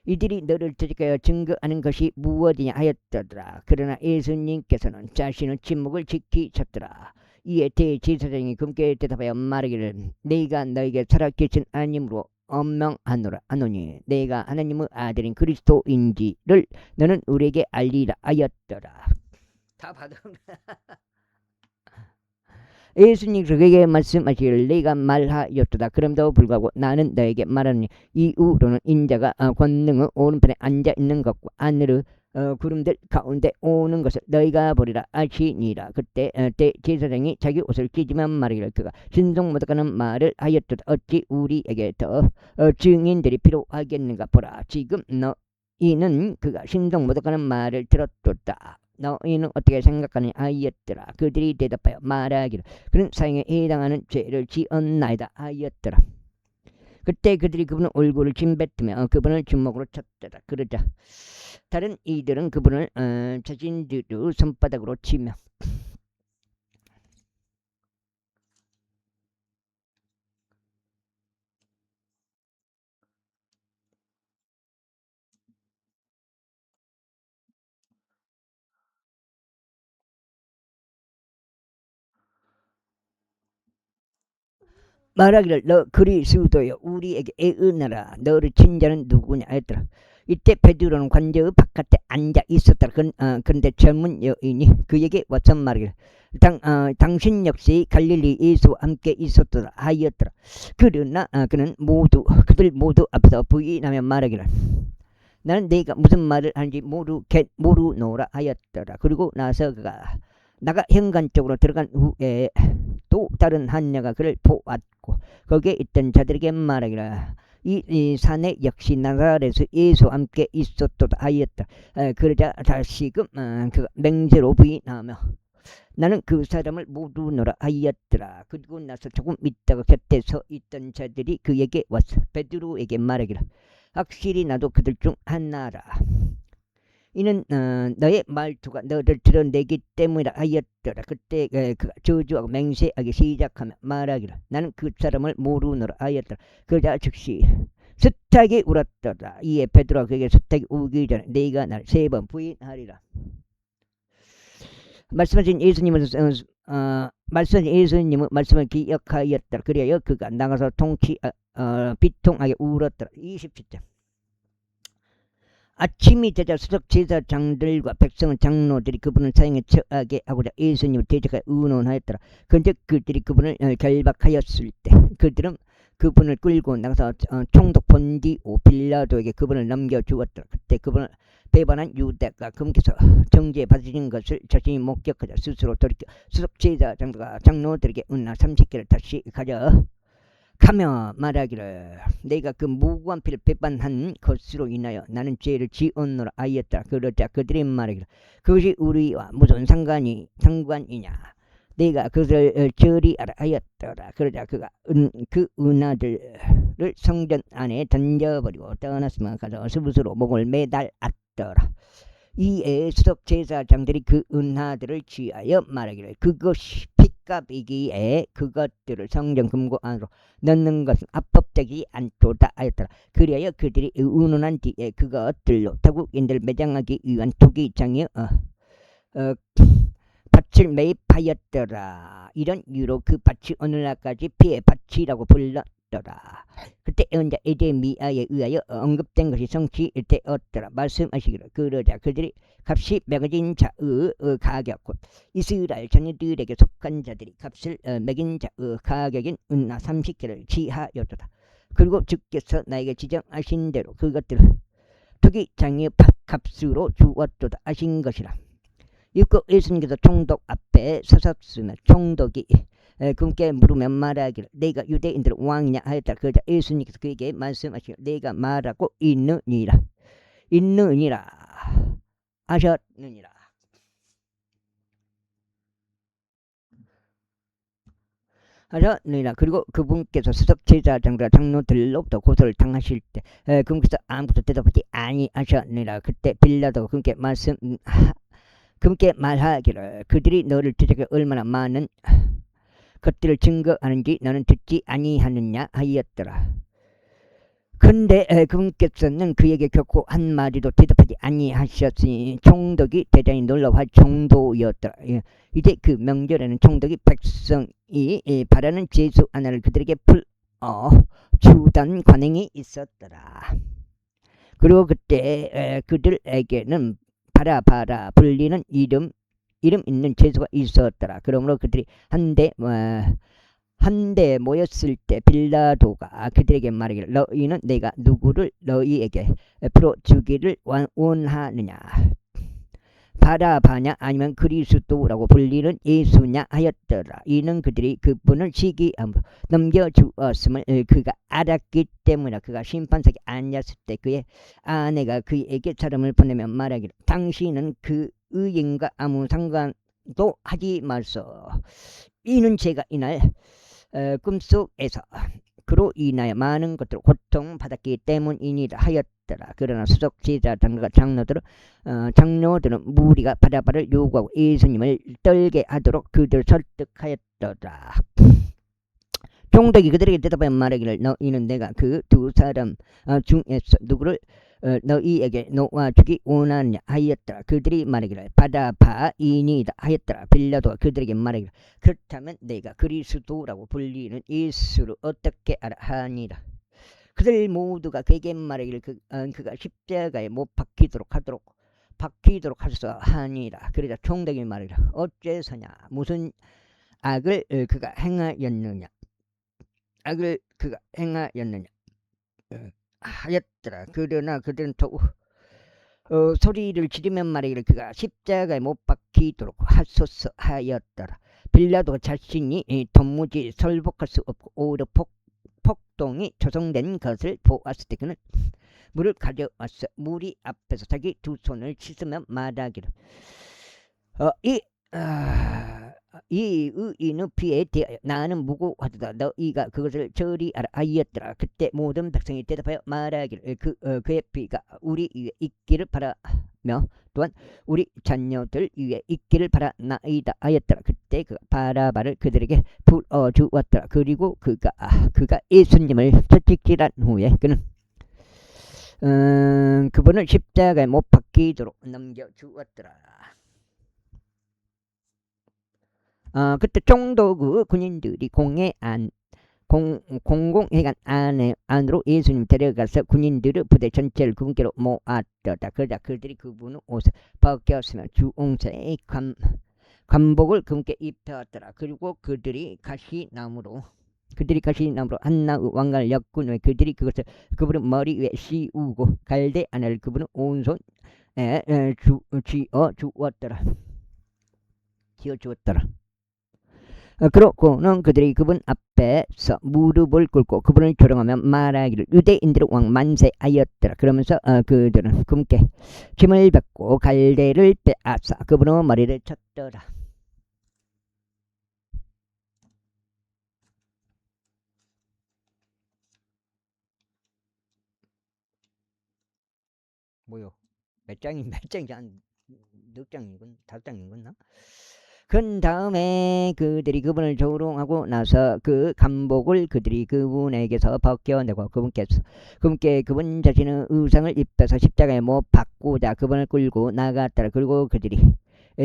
Speaker 1: 이들이 너를 대적하여 증거하는 것이 무엇이냐 하였더라. 그러나 예수님께서는 자신의 침묵을 지키셨더라. 이에 대제사장이 그분께 대답하여 말하기를 내가 너에게 살아계신 하나님으로 엄명하노라 하노니 내가 하나님의 아들인 그리스도인지를 너는 우리에게 알리라 하였더라. 다 받은 예수님께서 그에게 말씀하시기를 내가 말하였도다. 그럼에도 불구하고 나는 너에게 말하노니 이후로는 인자가 권능의 오른편에 앉아있는 것과 하늘의 구름들 가운데 오는 것을 너희가 보리라 하시니라. 그때 대제사장이 자기 옷을 찢으며 말하기를 그가 신성모독하는 말을 하였도다. 어찌 우리에게 더 증인들이 필요하겠는가. 보라 지금 너희는 그가 신성모독하는 말을 들었도다. 너희는 어떻게 생각하느냐 하였더라. 그들이 대답하여 말하기를 그는 사형에 해당하는 죄를 지었나이다 하였더라. 그때 그들이 그분의 얼굴을 침뱉으며 그분을 주먹으로 쳤더라. 그러자 다른 이들은 그분을 자신들의 손바닥으로 치며 말하기를 너 그리스도여 우리에게 애은하라 너를 친 자는 누구냐 하였더라. 이때 베드로는 관저의 바깥에 앉아 있었더라. 그런데 젊은 여인이 그에게 와서 말하기를 당신 역시 갈릴리 예수와 함께 있었더라 하였더라. 그러나 그는 그들 모두 앞에서 부인하며 말하기를 나는 네가 무슨 말을 하는지 모르노라 하였더라. 그리고 나서 그가 나가 현관 쪽으로 들어간 후에 또 다른 한 여가 그를 보았고 거기에 있던 자들에게 말하기를 이 사내 역시 나사렛에서 예수와 함께 있었도다 하였다. 그러자 다시금 그가 맹세로 부인하며 나는 그 사람을 모르노라 하였더라. 그리고 나서 조금 있다가 곁에 서 있던 자들이 그에게 와서 베드로에게 말하기를 확실히 나도 그들 중 하나라. 이는 너의 말투가 너를 드러내기 때문이라 하였더라. 그때 그가 저주하고 맹세하기 시작하며 말하기를 나는 그 사람을 모르노라 하였더라. 그러자 즉시 숱하게 울었더라. 이에 베드로가 그에게 숱하게 울기 전에 네가 날 3번 부인하리라. 말씀하신 예수님은 말씀을 기억하였더라. 그리하여 그가 나가서 비통하게 울었더라. 27절. 아침이 되자 수석 제사장들과 백성은 장로들이 그분을 사형에 처하게 하고자 예수님을 대적하여 의논하였더라. 그런데 그들이 그분을 결박하였을 때 그들은 그분을 끌고 나가서 총독 본디오 빌라도에게 그분을 넘겨주었더라. 그때 그분을 배반한 유다가 그분께서 정죄 받으신 것을 자신이 목격하자 스스로 돌이켜 수석 제사장들과 장로들에게 은하 30개를 다시 가며 말하기를 내가 그 무고한 피를 배반한 것으로 인하여 나는 죄를 지었노라 하였다. 그러자 그들이 말하기를 그것이 우리와 무슨 상관이냐 내가 그것을 처리하라 하였더라. 그러자 그가 그 은하들을 성전 안에 던져버리고 떠났으면 가서 스스로 목을 매달았더라. 이에 수석 제사장들이 그 은하들을 취하여 말하기를 그것이 핏값이기에 그것들을 성전 금고 안으로 넣는 것은 합법되지 않도다 하였더라. 그리하여 그들이 의논한 뒤에 그것들로 타국인들 매장하기 위한 투기장에 밭을 매입하였더라. 이런 이유로 그 밭이 오늘날까지 피의 밭이라고 불렀더라. 그때 예언자 에레미야에 의하여 언급된 것이 성취되었더라. 말씀하시기를 그러자 그들이 값이 매겨진 자의 가격 곧 이스라엘 자녀들에게 속한 자들이 값을 매긴 자의 가격인 은하 30개를 지하였도다. 그리고 주께서 나에게 지정하신 대로 그것들을 투기장의 값으로 주었도다 하신 것이라. 이윽고 예수님께서 총독 앞에 서섰으며 총독이 그분께 물으며 말하기를 내가 유대인들 왕이냐 하였다. 그러자 예수님께서 그에게 말씀하시기를 내가 말하고 있느니라 하셨느니라. 그리고 그분께서 수석 제사장과 장로들로부터 고소를 당하실 때 그분께서 아무것도 대답하지 아니하셨느니라. 그때 빌라도가 그분께 말하기를 그들이 너를 대적해 얼마나 많은 것들을 증거하는지 너는 듣지 아니하느냐 하였더라. 근데 그분께서는 그에게 결코 한마디도 대답하지 아니하셨으니 총독이 대단히 놀라워할 정도였더라. 이제 그 명절에는 총독이 백성이 바라는 제수 하나를 그들에게 주던 관행이 있었더라. 그리고 그때 그들에게는 바라바라 불리는 이름 있는 제수가 있었더라. 그러므로 그들이 한데 모였을 때 빌라도가 그들에게 말하기를 너희는 내가 누구를 너희에게 풀어주기를 원하느냐 바라바냐 아니면 그리스도라고 불리는 예수냐 하였더라. 이는 그들이 그분을 시기함으로 넘겨주었음을 그가 알았기 때문이라. 그가 심판석에 앉았을 때 그의 아내가 그에게 사람을 보내며 말하기를 당신은 그 의인과 아무 상관도 하지 마소. 이는 제가 이날 꿈속에서 그로 인하여 많은 것들을 고통받았기 때문이니라 하였더라. 그러나 수석 제사장과 장로들은 무리가 바라바를 요구하고 예수님을 떨게 하도록 그들을 설득하였더라. 총독이 그들에게 대답하여 말하기를 너희는 내가 그 두 사람 중에서 누구를 너희에게 놓아주기 원하느냐 하였더라. 그들이 말하기를 바다바이니다 하였더라. 빌라도가 그들에게 말하기를 그렇다면 내가 그리스도라고 불리는 예수를 어떻게 알아 하니라. 그들 모두가 그에게 말하기를 그가 십자가에 못 박히도록 하소서 하니라. 그러자 총독이 말하기를 어째서냐 무슨 악을 그가 행하였느냐 하였더라. 그러나 그들은 또 소리를 지르면 말하기를 그가 십자가에 못 박히도록 하소서 하였더라. 빌라도가 자신이 도무지 설복할 수 없고 오히려 폭동이 조성된 것을 보았을 때 그는 물을 가져왔어. 무리 앞에서 자기 두 손을 씻으며 말하기를 이 의인의 피에 대하여 나는 무고하도다. 너희가 그것을 처리하라 하였더라. 그때 모든 백성이 대답하여 말하기를 그의 피가 우리 위에 있기를 바라며 또한 우리 자녀들 위에 있기를 바라나이다 하였더라. 그때 그 바라바를 그들에게 불어주었더라. 그리고 그가 예수님을 채찍질한 후에 그는 그분을 십자가에 못 박히도록 넘겨주었더라. 그때 총독의 군인들이 공공회관 안으로 예수님 데려가서 군인들의 부대 전체를 그분께로 모았더라. 그러자 그들이 그분의 옷을 벗겼으며 주홍색의 관복을 그분께 입혔더라. 그리고 그들이 가시나무로 한나의 왕관을 엮은 후에 그들이 그것을 그분의 머리 위에 씌우고 갈대 하나를 그분의 오른손에 쥐어 주었더라. 그러고는 그들이 그분 앞에서 무릎을 꿇고 그분을 조롱하며 말하기를 유대인들의 왕 만세하였더라. 그러면서 그들은 그분께 짐을 뱉고 갈대를 빼앗아 그분의 머리를 쳤더라. 뭐요? 몇 장이 한 6장이군 5장이군. 그 다음에 그들이 그분을 조롱하고 나서 그 간복을 그들이 그분에게서 벗겨내고 그분께 그분 자신의 의상을 입혀서 십자가에 못 박고자 그분을 끌고 나갔더라. 그리고 그들이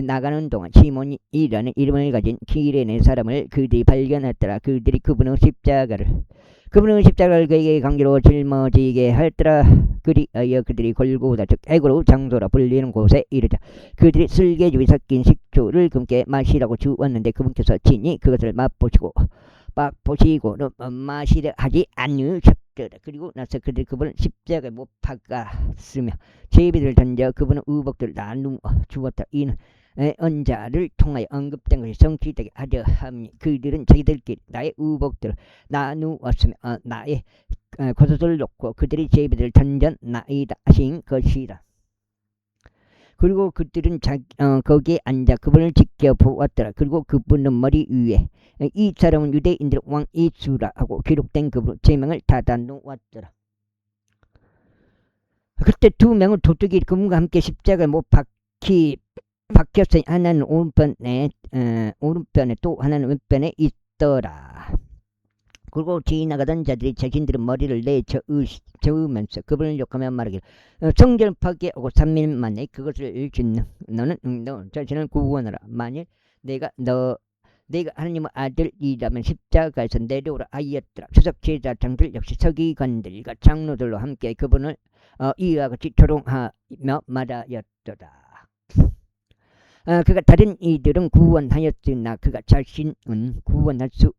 Speaker 1: 나가는 동안 시몬이라는 이름을 가진 기레네 사람을 그들이 발견했더라. 그들이 그분의 십자가를 그에게 강제로 짊어지게 하였더라. 그리하여 그들이 골고다 즉 애고로 장소라 불리는 곳에 이르자 그들이 쓸개즙이 섞인 식초를 그분께 마시라고 주었는데 그분께서 친히 그것을 맛보시고는 마시려 하지 않으셨더라. 그리고 나서 그들이 그분을 십자가에 못 박았으며 제비를 던져 그분의 의복들을 나누어 주었다. 이는 언자를 통하여 언급된 것이 성취되게 하려 함이 그들은 자기들끼리 나의 의복들을 나누었으며 나의 겉옷을 놓고 그들이 제비들을 던져나이다 하신 것이라. 그리고 그들은 거기에 앉아 그분을 지켜보았더라. 그리고 그분의 머리 위에 이 사람은 유대인들의 왕 예수라 하고 기록된 그분의 제명을 닫아놓았더라. 그때 두 명의 도둑이 그분과 함께 십자가에 못 박혔으니 하나는 오른편에 또 하나는 왼편에 있더라. 그리고 지나가던 자들이 자신들의 머리를 내저으면서 그분을 욕하며 말하기를 성전을 파괴하고 3일 만에 그것을 짓는 너는 너 자신을 구원하라. 만일 내가 하나님의 아들이라면 십자가에서 내려오라 하였더라. 수석 제사장들 역시 서기관들과 장로들로 함께 그분을 이와 같이 조롱하며 말하였더라. 그가 다른 이들은 구원하였으나 그가 자신은 구원할 수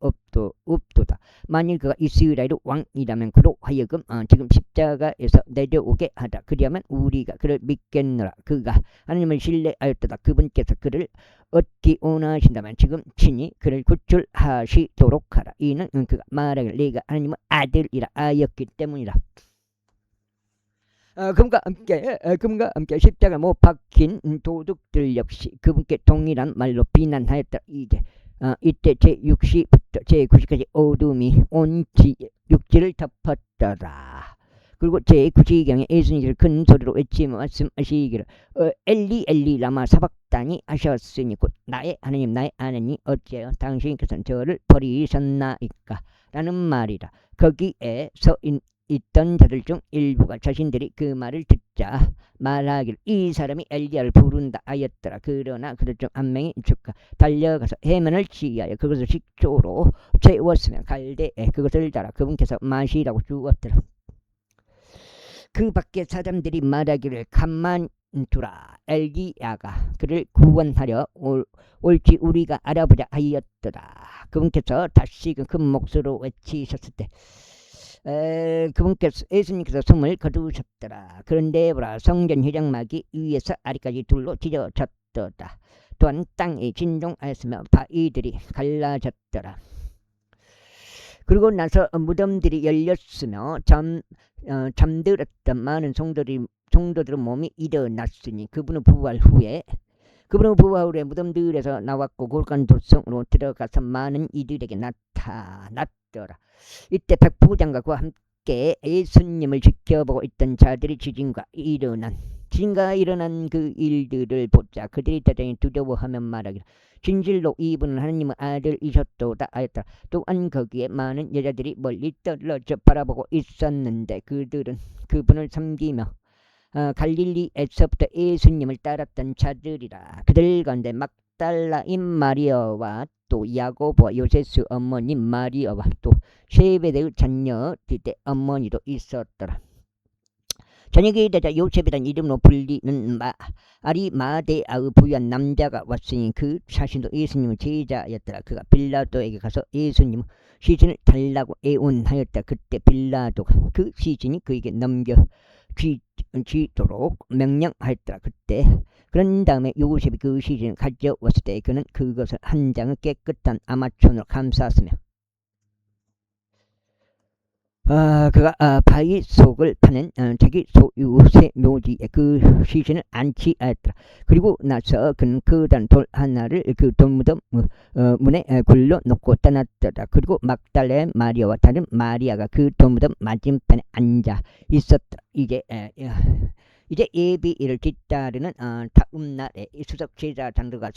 Speaker 1: 없도다. 만일 그가 이스라엘의 왕이라면 그로 하여금 지금 십자가에서 내려오게 하라. 그리하면 우리가 그를 믿겠노라. 그가 하나님을 신뢰하였도다. 그분께서 그를 얻기 원하신다면 지금 친히 그를 구출하시도록 하라. 이는 그가 말하기를 내가 하나님의 아들이라 하였기 때문이라. 그분과 함께 십자가에 못 박힌 도둑들 역시 그분께 동일한 말로 비난하였다. 이때 제60부터 제90까지 어둠이 온 육지를 덮었더라. 그리고 제9지경에 예수님께서 큰 소리로 외치며 말씀하시기를 엘리 엘리 라마 사박다니 하셨으니 곧 나의 하나님 어찌하여 당신께서는 저를 버리셨나이까 라는 말이라. 거기에 서 있던 자들 중 일부가 자신들이 그 말을 듣자 말하기를 이 사람이 엘리야를 부른다 하였더라. 그러나 그들 중 한 명이 즉각 달려가서 해면을 지하여 그것을 식초로 채웠으며 갈대에 그것을 달아 그분께서 마시라고 주었더라. 그 밖에 사람들이 말하기를 가만 두라. 엘리야가 그를 구원하려 올지 우리가 알아보자 하였더라. 그분께서 다시금 큰 목소리로 외치셨을 때 그분께서 예수님께서 숨을 거두셨더라. 그런데 보라 성전 회장막이 위에서 아래까지 둘로 찢어졌더라. 또한 땅이 진동하였으며 바위들이 갈라졌더라. 그리고 나서 무덤들이 열렸으며 잠들었던 많은 성도들의 몸이 일어났으니 그분은 부활 후에 무덤들에서 나왔고 골간 돌성으로 들어가서 많은 이들에게 나타났더라. 이때 백부장과 그와 함께 예수님을 지켜보고 있던 자들이 지진과 일어난 그 일들을 보자 그들이 대단히 두려워하며 말하기를 진실로 이분은 하나님의 아들이셨도다 하였더라. 또한 거기에 많은 여자들이 멀리 떨어져 바라보고 있었는데 그들은 그분을 섬기며 갈릴리에서부터 예수님을 따랐던 자들이라. 그들 가운데 막달라인 마리아와 또 야고보와 요세스 어머니 마리아와 또 세베대의 자녀 디데 어머니도 있었더라. 저녁이 되자 요셉이라는 이름으로 불리는 아리마대아의 부유한 남자가 왔으니 그 자신도 예수님의 제자였더라. 그가 빌라도에게 가서 예수님 시신을 달라고 애원하였다. 그때 빌라도가 그 시신이 그에게 넘겨지도록 명령하였더라. 그런 다음에 요셉이 그 시신을 가져왔을 때 그는 그것을 한 장의 깨끗한 아마촌으로 감쌌으며 그가 바위 속을 파는 자기 소유세 묘지에 그 시신을 안치하였더라. 그리고 나서 그는 크단 돌 하나를 그 돌무덤 문에 굴러놓고 떠났더라. 그리고 막달라의 마리아와 다른 마리아가 그 돌무덤 맞은편에 앉아 있었더라. 이제 예비일을 뒤따르는 다음 날에 수석 제자 장로가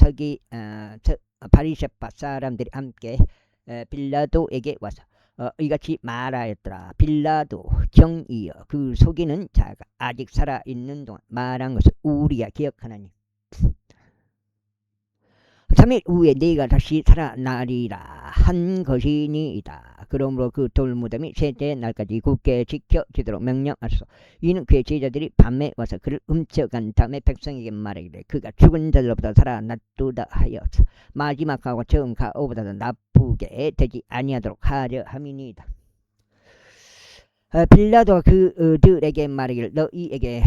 Speaker 1: 바리새파 사람들이 함께 빌라도에게 와서 이같이 말하였더라. 빌라도 경이여 그 속이는 자가 아직 살아있는 동안 말한 것을 우리가 기억하나니 3일 후에 네가 다시 살아나리라 한 것이니이다. 그러므로 그 돌무덤이 셋째 날까지 굳게 지켜지도록 명령하소서. 이는 그의 제자들이 밤에 와서 그를 훔쳐간 다음에 백성에게 말하기를 그가 죽은 자들로부터 살아났도다 하여서 마지막하고 처음 가오보다도 나쁘게 되지 아니하도록 하려 함이니이다. 빌라도가 그들에게 말하기를 너희에게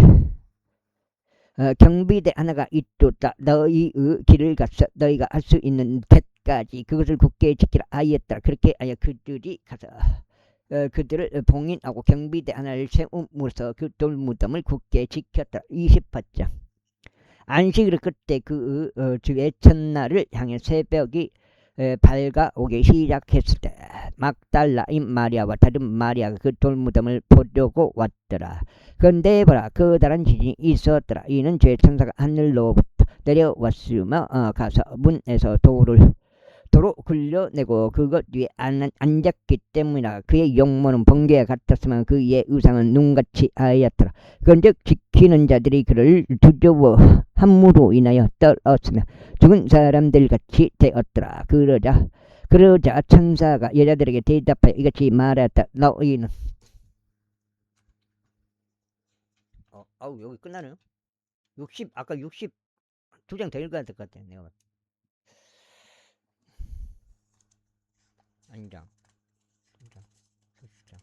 Speaker 1: 경비대 하나가 있도다. 너희의 길을 가서 너희가 할 수 있는 때까지 그것을 굳게 지키라 하였더라. 그렇게 하여 그들이 가서 그들을 봉인하고 경비대 하나를 세움으로써 그 돌무덤을 굳게 지켰더라. 28장 안식일 그때 그 주의 첫날을 향해 새벽이 밝아오기 시작했을 때 막달라인 마리아와 다른 마리아가 그 돌무덤을 보려고 왔더라. 그런데 보라 커다란 지진이 있었더라. 이는 죄의 천사가 하늘로부터 내려왔으며 가서 문에서 도로 굴려내고 그것 위에 앉았기 때문이라. 그의 용모는 번개와 같았으며 그의 의상은 눈같이 하였더라. 그런즉 지키는 자들이 그를 두려워함으로 인하여 떨었으며 죽은 사람들같이 되었더라. 그러자 천사가 여자들에게 대답하여 이같이 말하였다. 너희는 여기 끝나네요. 아까 62장 더 읽어야 될 것 같아요. 내가 안장 2장 30장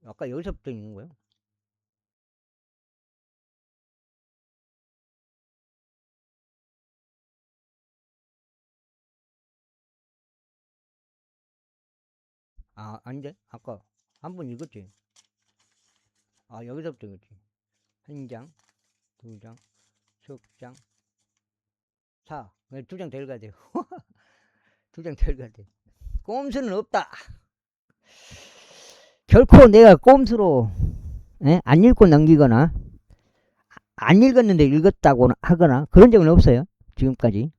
Speaker 1: 아까 여기서부터 있는 거예요? 아닌데? 아까 한 번 읽었지? 여기서부터 읽었지. 1장 2장 3장 4 2장 더 읽어야 돼요. 2장 더 읽어야 돼. 꼼수는 없다. 결코 내가 꼼수로 안 읽고 넘기거나 안 읽었는데 읽었다고 하거나 그런 적은 없어요. 지금까지.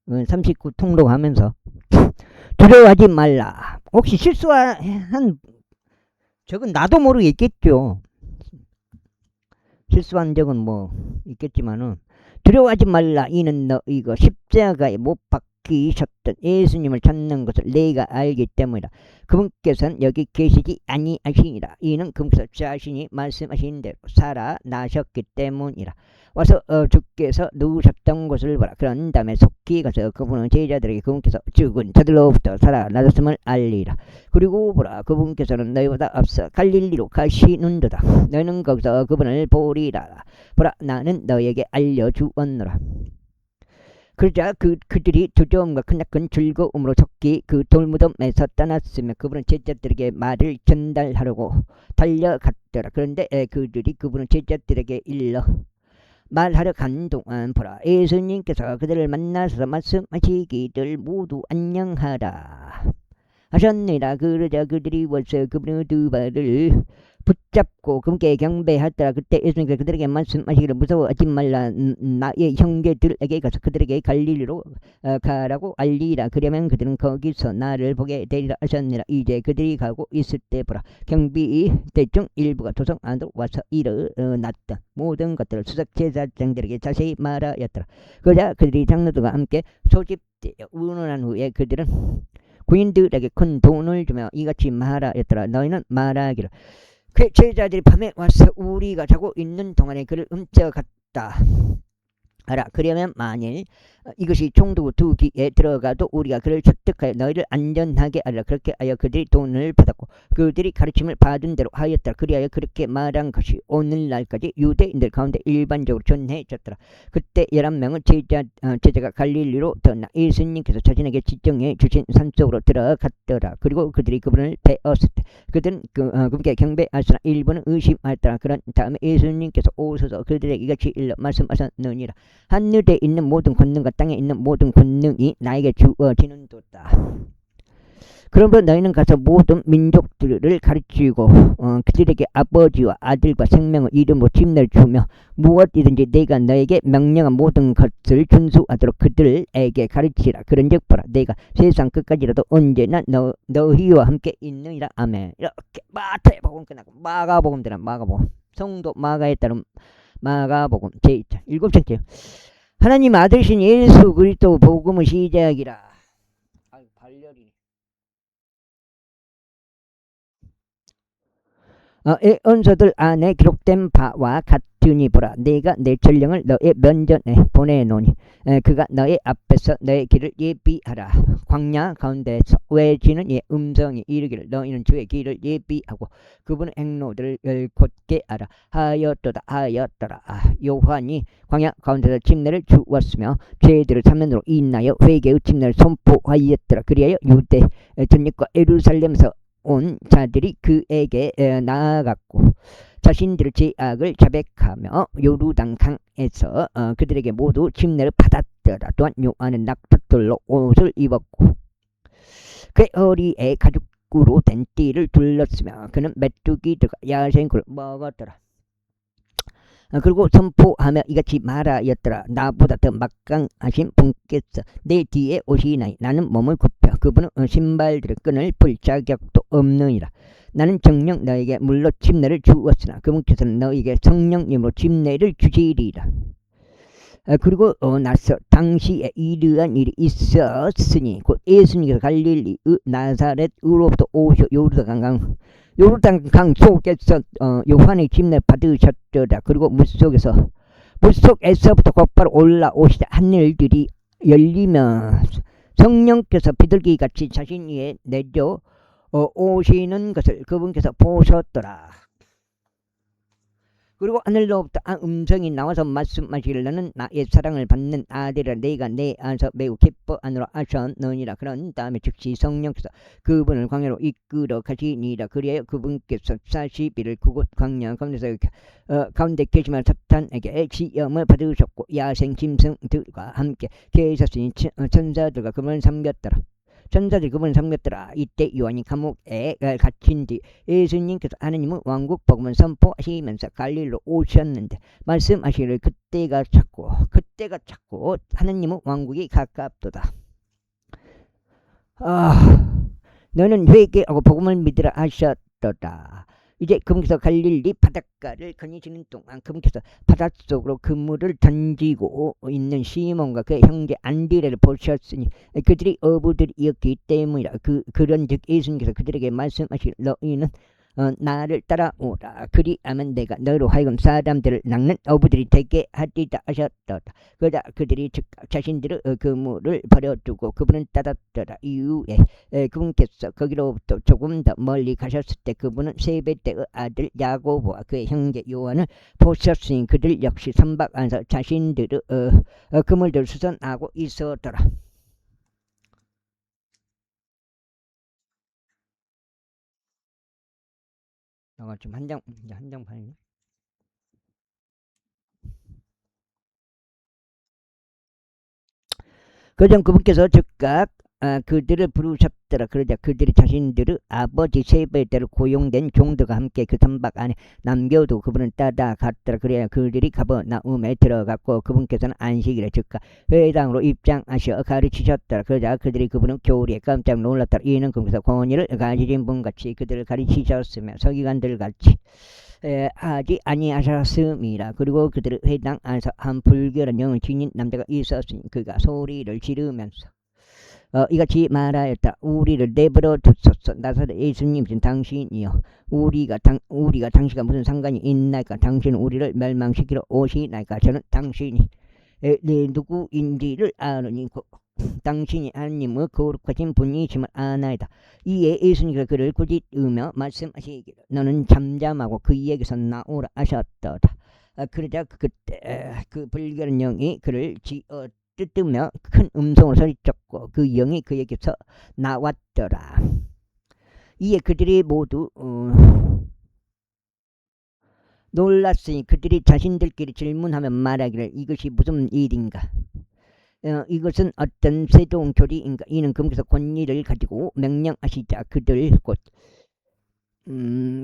Speaker 1: 39 통독하면서 두려워하지 말라. 혹시 실수한 적은 나도 모르게 있겠죠. 실수한 적은 뭐 있겠지만은 두려워하지 말라. 이는 너희가 십자가에 못 박히셨던 예수님을 찾는 것을 내가 알기 때문이다. 그분께서는 여기 계시지 아니하시니라. 이는 그분께서 자신이 말씀하신 대로 살아나셨기 때문이라. 와서 주께서 누우셨던 곳을 보라. 그런 다음에 속히 가서 그분은 제자들에게 그분께서 죽은 자들로부터 살아나셨음을 알리라. 그리고 보라, 그분께서는 너희보다 앞서 갈릴리로 가시는도다. 너희는 거기서 그분을 보리라. 보라, 나는 너희에게 알려주었노라. 그러자 그들이 두려움과 크나큰 즐거움으로 속히 그 돌무덤에서 떠났으며 그분은 제자들에게 말을 전달하려고 달려갔더라. 그런데 그들이 그분은 제자들에게 일러 말하러 간 동안 보라, 예수님께서 그들을 만나서 말씀하시기를 모두 안녕하라 하셨느니라. 그러자 그들이 와서 그분의 두 발을 붙잡고 그분께 경배하더라. 그때 예수님께서 그들에게 말씀하시기를 무서워하지 말라. 나의 형제들에게 가서 그들에게 갈릴리로 가라고 알리라. 그러면 그들은 거기서 나를 보게 되리라 하셨느니라. 이제 그들이 가고 있을 때 보라, 경비 대중 일부가 도성 안으로 와서 일어났다. 모든 것들을 수석 제사장들에게 자세히 말하였더라. 그러자 그들이 장로들과 함께 소집되어 운운한 후에 그들은 군인들에게 큰 돈을 주며 이같이 말하였더라. 너희는 말하기를 그 제자들이 밤에 와서 우리가 자고 있는 동안에 그를 훔쳐갔다 하라. 그러면 만일 이것이 총독 두 귀에 들어가도 우리가 그를 설득하여 너희를 안전하게 하라. 그렇게 하여 그들이 돈을 받았고 그들이 가르침을 받은 대로 하였더라. 그리하여 그렇게 말한 것이 오늘날까지 유대인들 가운데 일반적으로 전해졌더라. 그때 11명은 제자가 갈릴리로 떠나 예수님께서 자신에게 지정해 주신 산속으로 들어갔더라. 그리고 그들이 그분을 배웠을 때 그들은 그분께 경배하시나 일부는 의심하였더라. 그런 다음에 예수님께서 오셔서 그들에게 이같이 일러 말씀하셨느니라. 하늘에 있는 모든 권능과 땅에 있는 모든 권능이 나에게 주어지는도다. 그러므로 너희는 가서 모든 민족들을 가르치고 그들에게 아버지와 아들과 생명의 이름으로 침례를 주며 무엇이든지 내가 너에게 명령한 모든 것을 준수하도록 그들에게 가르치라. 그런즉 보라, 내가 세상 끝까지라도 언제나 너희와 함께 있느니라. 아멘. 이렇게 마태복음 끝나고 마가복음 되나 마가복음, 성도 마가에 따른 마가복음 제2장 7장째 하나님 아들이신 예수 그리스도 복음의 시작이라. 아유, 발열이네. 언서들 안에 기록된 바와 같으니 보라, 내가 내 전령을 너의 면전에 보내노니 그가 너의 앞에서 너의 길을 예비하라. 광야 가운데서 외치는 예 음성이 이르기를 너희는 주의 길을 예비하고 그분의 행로들을 곧게 하라 하였더라. 요한이 광야 가운데서 침례를 주었으며 죄들을 사면으로 인하여 회개의 침례를 선포하였더라. 그리하여 유대 전역과 예루살렘에서 온 자들이 그에게 나아갔고 자신들의 죄악을 자백하며 요르단 강에서 그들에게 모두 침례를 받았더라. 또한 요한은 낙타털로 옷을 입었고 그의 허리에 가죽으로 된 띠를 둘렀으며 그는 메뚜기들과 야생굴을 먹었더라. 그리고 선포하며 이같이 말하였더라. 나보다 더 막강하신 분께서 내 뒤에 오시나니 나는 몸을 굽혀 그분은 신발들을 끈을 풀 자격도 없느니라. 나는 정녕 너에게 물로 침례를 주었으나 그분께서는 너에게 성령님으로 침례를 주시리라. 그리고 나서 당시에 이러한 일이 있었으니 곧 예수님께서 갈릴리 나사렛으로부터 오셔 요르단 강 속에서 요한의 침례 받으셨더라. 그리고 물속에서부터 곧바로 올라오시다 하늘들이 열리며 성령께서 비둘기같이 자신 위에 내려 오시는 것을 그분께서 보셨더라. 그리고 하늘로부터 음성이 나와서 말씀하시기를 너는 나의 사랑을 받는 아들이라. 내가 내 안에서 매우 기뻐하노라 하셨느니라. 그런 다음에 즉시 성령께서 그분을 광야로 이끌어 가시니라. 그리하여 그분께서 40일을 그곳 광야 가운데서 가운데 계시며 사탄에게 시험을 받으셨고 야생 짐승들과 함께 계셨으니 천사들과 그분을 섬겼더라. 천사들이 그분을 섬겼더라. 이때 요한이 감옥에 갇힌 뒤 예수님께서 하느님의 왕국 복음을 선포하시면서 갈릴리로 오셨는데 말씀하시기를 그때가 찾고 하느님의 왕국이 가깝도다. 너는 회개하고 복음을 믿으라 하셨도다. 이제 그분께서 갈릴리 바닷가를 거니시는 동안 그분께서 바닷속으로 그물을 던지고 있는 시몬과 그의 형제 안드레를 보셨으니 그들이 어부들이었기 때문이라. 그런즉 예수님께서 그들에게 말씀하시기를 너희는 나를 따라오라. 그리하면 내가 너로 하여금 사람들을 낚는 어부들이 되게 하리라 하셨다. 그러자 그들이 즉각 자신들의 그물을 버려두고 그분을 따랐더라. 이후에 그분께서 거기로부터 조금 더 멀리 가셨을 때 그분은 세베대의 아들 야고보와 그의 형제 요한을 보셨으니 그들 역시 선박 안에서 자신들의 그물들을 수선하고 있었더라. 지금 한 장 반이네. 그전 그분께서 즉각 그들을 부르셨더라. 그러자 그들이 자신들의 아버지 세베대로 고용된 종들과 함께 그 선박 안에 남겨두고 그분을 따라갔더라. 그래야 그들이 가버나움에 들어갔고 그분께서는 안식일에 즉각 회당으로 입장하셔 가르치셨더라. 그러자 그들이 그분은 교리에 깜짝 놀랐더라. 이는 그분께서 권위를 가지신 분같이 그들을 가르치셨으며 서기관들같이 하지 아니하셨습니다. 그리고 그들의 회당 안에서 한 불결한 영을 지닌 남자가 있었으니 그가 소리를 지르면서 이같이 말하였다. 우리를 내버려 두소서. 나사렛 예수님이신 당신이여. 우리가 당신과 무슨 상관이 있나이까? 당신은 우리를 멸망시키러 오시나이까? 저는 당신이 누구인지를 아느니 당신이 하나님의 거룩하신 분이심을 아나이다. 이에 예수님께서 그를 꾸짖으며 말씀하시기를 너는 잠잠하고 그에게서 나오라 하셨다. 그러자 그때 그 불결한 영이 그를 뜯으며 큰 음성으로 소리쳤고 그 영이 그에게서 나왔더라. 이에 그들이 모두 놀랐으니 그들이 자신들끼리 질문하며 말하기를 이것이 무슨 일인가? 이것은 어떤 새로운 교리인가? 이는 그분께서 권위를 가지고 명령하시자 그들 곧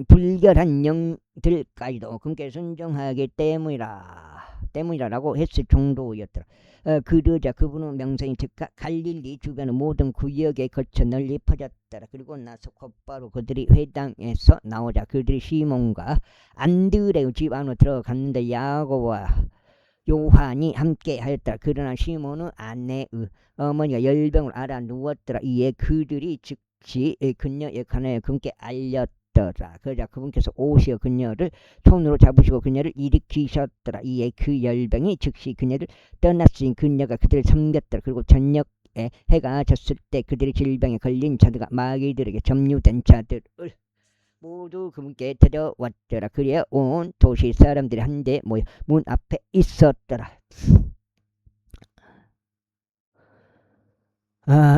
Speaker 1: 불결한 영들까지도 그분께 순종하기 때문이라고 했을 정도였더라. 그러자 그분의 명성이 즉각 갈릴리 주변의 모든 구역에 거쳐 널리 퍼졌더라. 그리고 나서 곧바로 그들이 회당에서 나오자 그들이 시몬과 안드레의 집 안으로 들어갔는데 야고보와 요한이 함께 하였더라. 그러나 시몬의 아내의 어머니가 열병을 알아 누웠더라. 이에 그들이 즉시 그녀의 가난에 그분께 알렸더라. 그러자 그분께서 오시어 그녀를 손으로 잡으시고 그녀를 일으키셨더라. 이에 그 열병이 즉시 그녀를 떠났으니 그녀가 그들을 섬겼더라. 그리고 저녁에 해가 졌을 때 그들이 질병에 걸린 자들과 마귀들에게 점유된 자들을 모두 그분께 데려왔더라. 그래야 온 도시 사람들이 한데 모여 문 앞에 있었더라.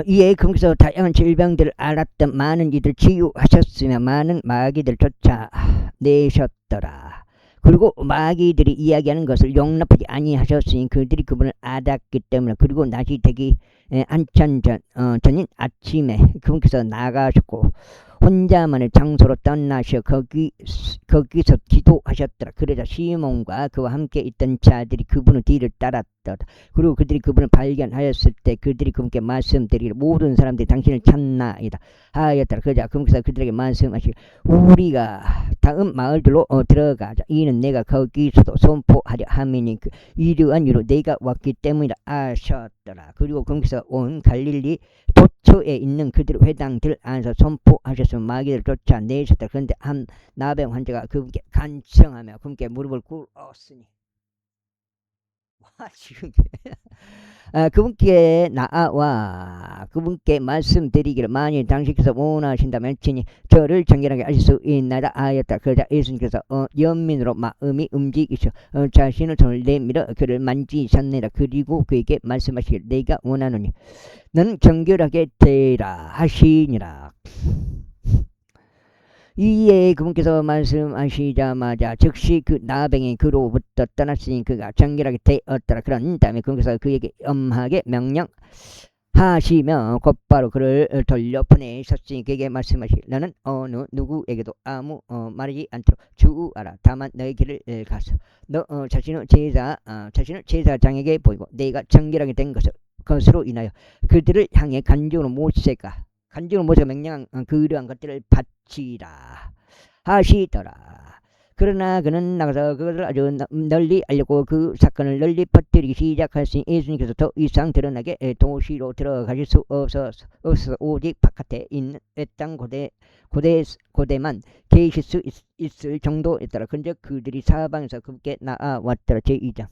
Speaker 1: 이에 그분께서 다양한 질병들을 알았던 많은 이들 치유하셨으며 많은 마귀들 쫓아내셨더라. 그리고 마귀들이 이야기하는 것을 용납하지 아니하셨으니 그들이 그분을 알았기 때문에. 그리고 낮이 되기 한참 전인 아침에 그분께서 나가셨고 혼자만의 장소로 떠나셔 거기서 기도하셨더라. 그러자 시몬과 그와 함께 있던 자들이 그분의 뒤를 따랐더라. 그리고 그들이 그분을 발견하였을 때 그들이 그분께 말씀드리기를 모든 사람들이 당신을 찾나이다 하였더라. 그러자 그분께서 그들에게 말씀하시기를 우리가 다음 마을들로 들어가자. 이는 내가 거기서도 선포하려 함이니 이러한 이유로 내가 왔기 때문이라 하셨더라. 그리고 그분께서 온 갈릴리 도처에 있는 그들의 회당들 안에서 선포하셨으며 마귀를 쫓아내셨다. 그런데 한 나병 환자가 그분께 간청하며 그분께 무릎을 꿇었으니 지금 그분께 나와 그분께 말씀드리기를 만일 당신께서 원하신다면 친히 저를 정결하게 하실 수 있나이다 하였다. 그러자 예수님께서 연민으로 마음이 움직이셔 자신의 손을 내밀어 그를 만지셨느니라. 그리고 그에게 말씀하시기를 내가 원하노니 너는 정결하게 되라 하시니라. 이에 그분께서 말씀하시자마자 즉시 그 나병이 그로부터 떠났으니 그가 정결하게 되었더라. 그런 다음에 그분께서 그에게 엄하게 하시며 곧바로 그를 돌려 보내셨으니 그에게 말씀하시길 너는 어느 누구에게도 아무 말하지 않도록 주의하라. 다만 너의 길을 가서 너 자신을 제사장에게 보이고 내가 정결하게 된 것으로 인하여 그들을 향해 간증으로 모세가 명령한 그러한 것들을 바치라 하시더라. 그러나 그는 나가서 그것을 아주 널리 알렸고 그 사건을 널리 퍼뜨리기 시작하시니 예수님께서 더 이상 드러나게 도시로 들어가실 수 없어서 오직 바깥에 있는 땅 고대만 계실 수 있을 정도였더라. 근데 그들이 사방에서 그분께 나아왔더라. 제2장.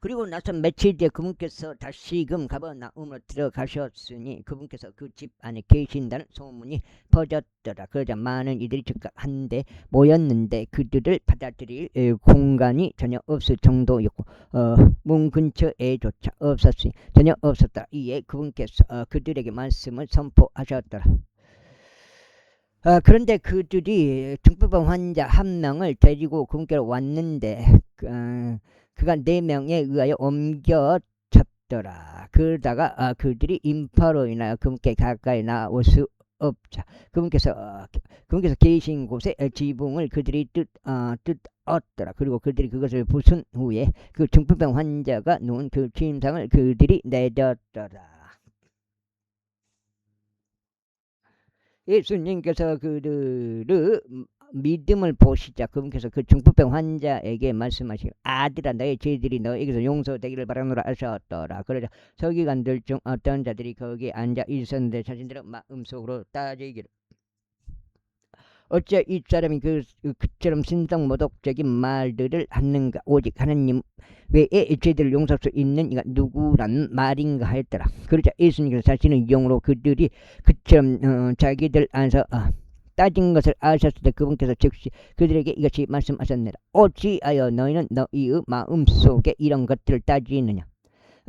Speaker 1: 그리고 나서 며칠 뒤에 그분께서 다시금 가버나움으로 들어가셨으니 그분께서 그 집 안에 계신다는 소문이 퍼졌더라. 그러자 많은 이들이 즉각 한데 모였는데 그들을 받아들일 공간이 전혀 없을 정도였고 문 근처에조차 없었으니 전혀 없었더라. 이에 그분께서 그들에게 말씀을 선포하셨더라. 그런데 그들이 중풍병 환자 한 명을 데리고 그분께로 왔는데 그가 4명에 의하여 옮겨졌더라. 그러다가 그들이 인파로 인하여 그분께 가까이 나올 수 없자 그분께서 계신 곳에 지붕을 그들이 뜯었더라. 그리고 그들이 그것을 부순 후에 그 중풍병 환자가 누운 그 침상을 그들이 내렸더라. 예수님께서 그들의 믿음을 보시자 그분께서 그 중풍병 환자에게 말씀하시고 아들아 너의 죄들이 너에게서 용서되기를 바라노라 하셨더라. 그러자 서기관들 중 어떤 자들이 거기에 앉아 있었는데 자신들의 마음속으로 따지기를 어째 이 사람이 그처럼 신성모독적인 말들을 하는가. 오직 하나님 외에 죄들을 용서할 수 있는 이가 누구란 말인가 하였더라. 그러자 예수님께서 자신의 영으로 그들이 그처럼 자기들 안에서 따진 것을 아셨을 때 그분께서 즉시 그들에게 이같이 말씀하셨느라. 어찌하여 너희는 너희의 마음속에 이런 것들을 따지느냐.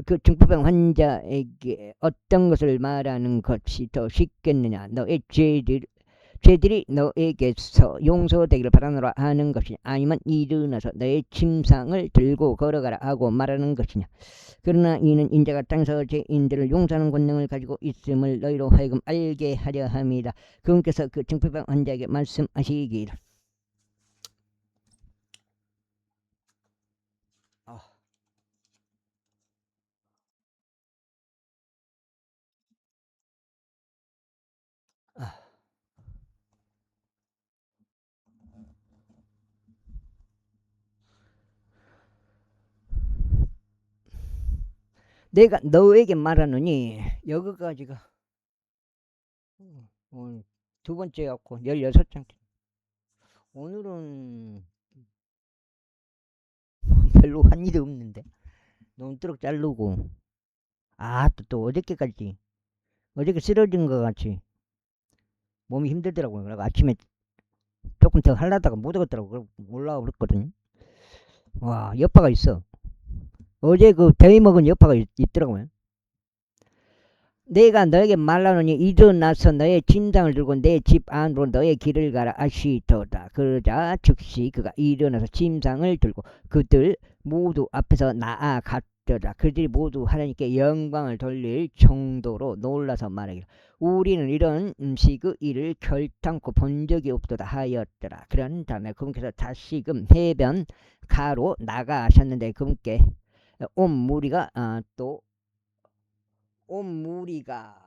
Speaker 1: 그 중풍병 환자에게 어떤 것을 말하는 것이 더 쉽겠느냐. 너의 죄들이 너에게서 용서되기를 바라노라 하는 것이냐 아니면 일어나서 너의 침상을 들고 걸어가라 하고 말하는 것이냐. 그러나 이는 인자가 땅에서 죄인들을 용서하는 권능을 가지고 있음을 너희로 하여금 알게 하려 함이다. 그분께서 그 중풍병 환자에게 말씀하시기를 내가 너에게 말하노니 여기까지가 두 번째 갖고 16장. 오늘은 별로 한 일이 없는데 논두럭 자르고 또 어저께까지 어저께 쓰러진 것 같이 몸이 힘들더라고요. 그래서 아침에 조금 더 하려다가 못 하겠더라고. 올라와 버렸거든요. 와, 여파가 있어. 어제 그 대위 먹은 여파가 있더라고요. 내가 너에게 말하노니 일어나서 너의 침상을 들고 내 집 안으로 너의 길을 가라 하시더라. 그러자 즉시 그가 일어나서 침상을 들고 그들 모두 앞에서 나아갔더라. 그들이 모두 하나님께 영광을 돌릴 정도로 놀라서 말하기를 우리는 이런 음식의 일을 결탄코 본 적이 없도다 하였더라. 그런 다음에 그분께서 다시금 해변 가로 나가셨는데 그분께 온 무리가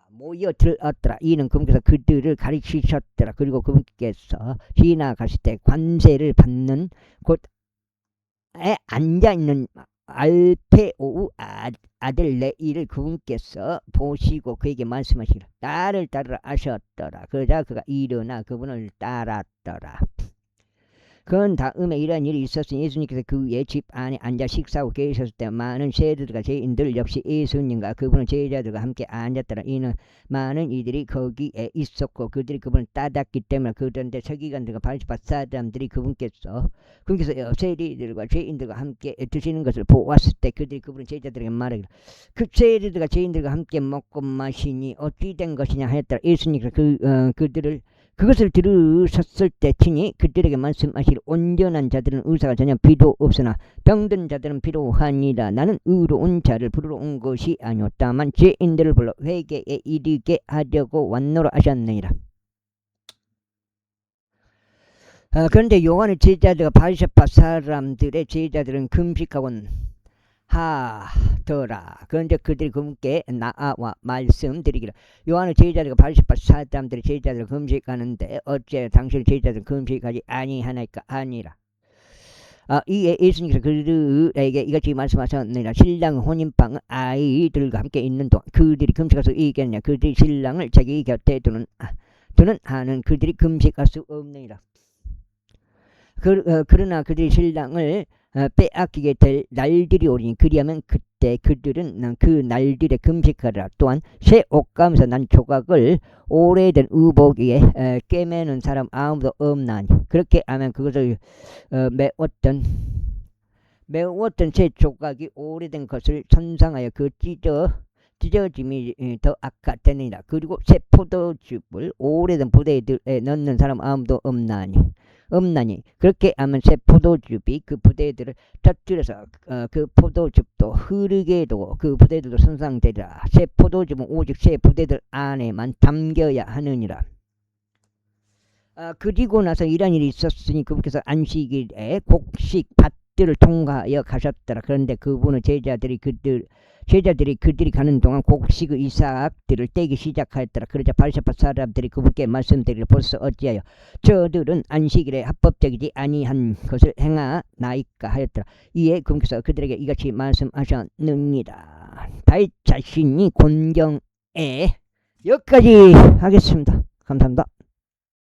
Speaker 1: 모여 들었더라. 이는 그분께서 그들을 가르치셨더라. 그리고 그분께서 지나가실 때 관세를 받는 곳에 앉아있는 알페오의 아들 레이를 그분께서 보시고 그에게 말씀하시기를 나를 따르라 하셨더라. 그러자 그가 일어나 그분을 따랐더라. 그런 다음에 이런 일이 있었으니 예수님께서 그의 집 안에 앉아 식사하고 계셨을 때 많은 세리들과 죄인들 역시 예수님과 그분의 제자들과 함께 앉았더라. 이는 많은 이들이 거기에 있었고 그들이 그분을 따랐기 때문에 그런데 서기관들과 바리새파 사람들이 그분께서 세리들과 죄인들과 함께 드시는 것을 보았을 때 그들이 그분의 제자들에게 말하기를 그 세리들과 죄인들과 함께 먹고 마시니 어찌 된 것이냐 하였더라. 예수님께서 그들을 그것을 들으셨을 때 친히 그들에게 말씀하시길 온전한 자들은 의사가 전혀 필요 없으나 병든 자들은 필요하니라. 나는 의로운 자를 부르러 온 것이 아니오 다만 죄인들을 불러 회개에 이르게 하려고 왔노라 하셨느니라. 그런데 요한의 제자들과 바리새파 사람들의 제자들은 금식하곤 하더라. 그런데 그들이 그분께 나와 말씀드리기를 요한의 제자들과 바리새파 사람들의 제자들 금식하는데 어째 당신의 제자들은 금식하지 아니하나이까 아니라. 이에 예수님께서 그들에게 이같이 말씀하셨느니라. 신랑 혼인방 아이들과 함께 있는 동안 그들이 금식할 수 있겠느냐. 그들이 신랑을 자기 곁에 두는 한은 그들이 금식할 수 없느니라. 그러나 그들이 신랑을 빼앗기게 될 날들이 오리니 그리하면 그때 그들은 그 날들에 금식하리라. 또한 새 옷감에서 난 조각을 오래된 의복 위에 꿰매는 사람 아무도 없나니 그렇게 하면 그것을 메웠던 새 조각이 오래된 것을 천상하여 그 찢어짐이 더 악화되느니라. 그리고 새 포도즙을 오래된 부대들에 넣는 사람 아무도 없나니 그렇게 하면 새 포도즙이 그 부대들을 터뜨려서 그 포도즙도 흐르게 두고 그 부대들도 손상되리라. 새 포도즙은 오직 새 부대들 안에만 담겨야 하느니라. 그리고 나서 이런 일이 있었으니 그분께서 안식일에 곡식 밭들을 통과하여 가셨더라. 그런데 그분의 제자들이 그들이 가는 동안 곡식의 이삭들을 떼기 시작하였더라. 그러자 바리새파 사람들이 그분께 말씀드리기를 벌써 어찌하여 저들은 안식일에 합법적이지 아니한 것을 행하나이까 하였더라. 이에 그분께서 그들에게 이같이 말씀하셨느니라. 다윗 자신이 곤경에 여기까지 하겠습니다. 감사합니다.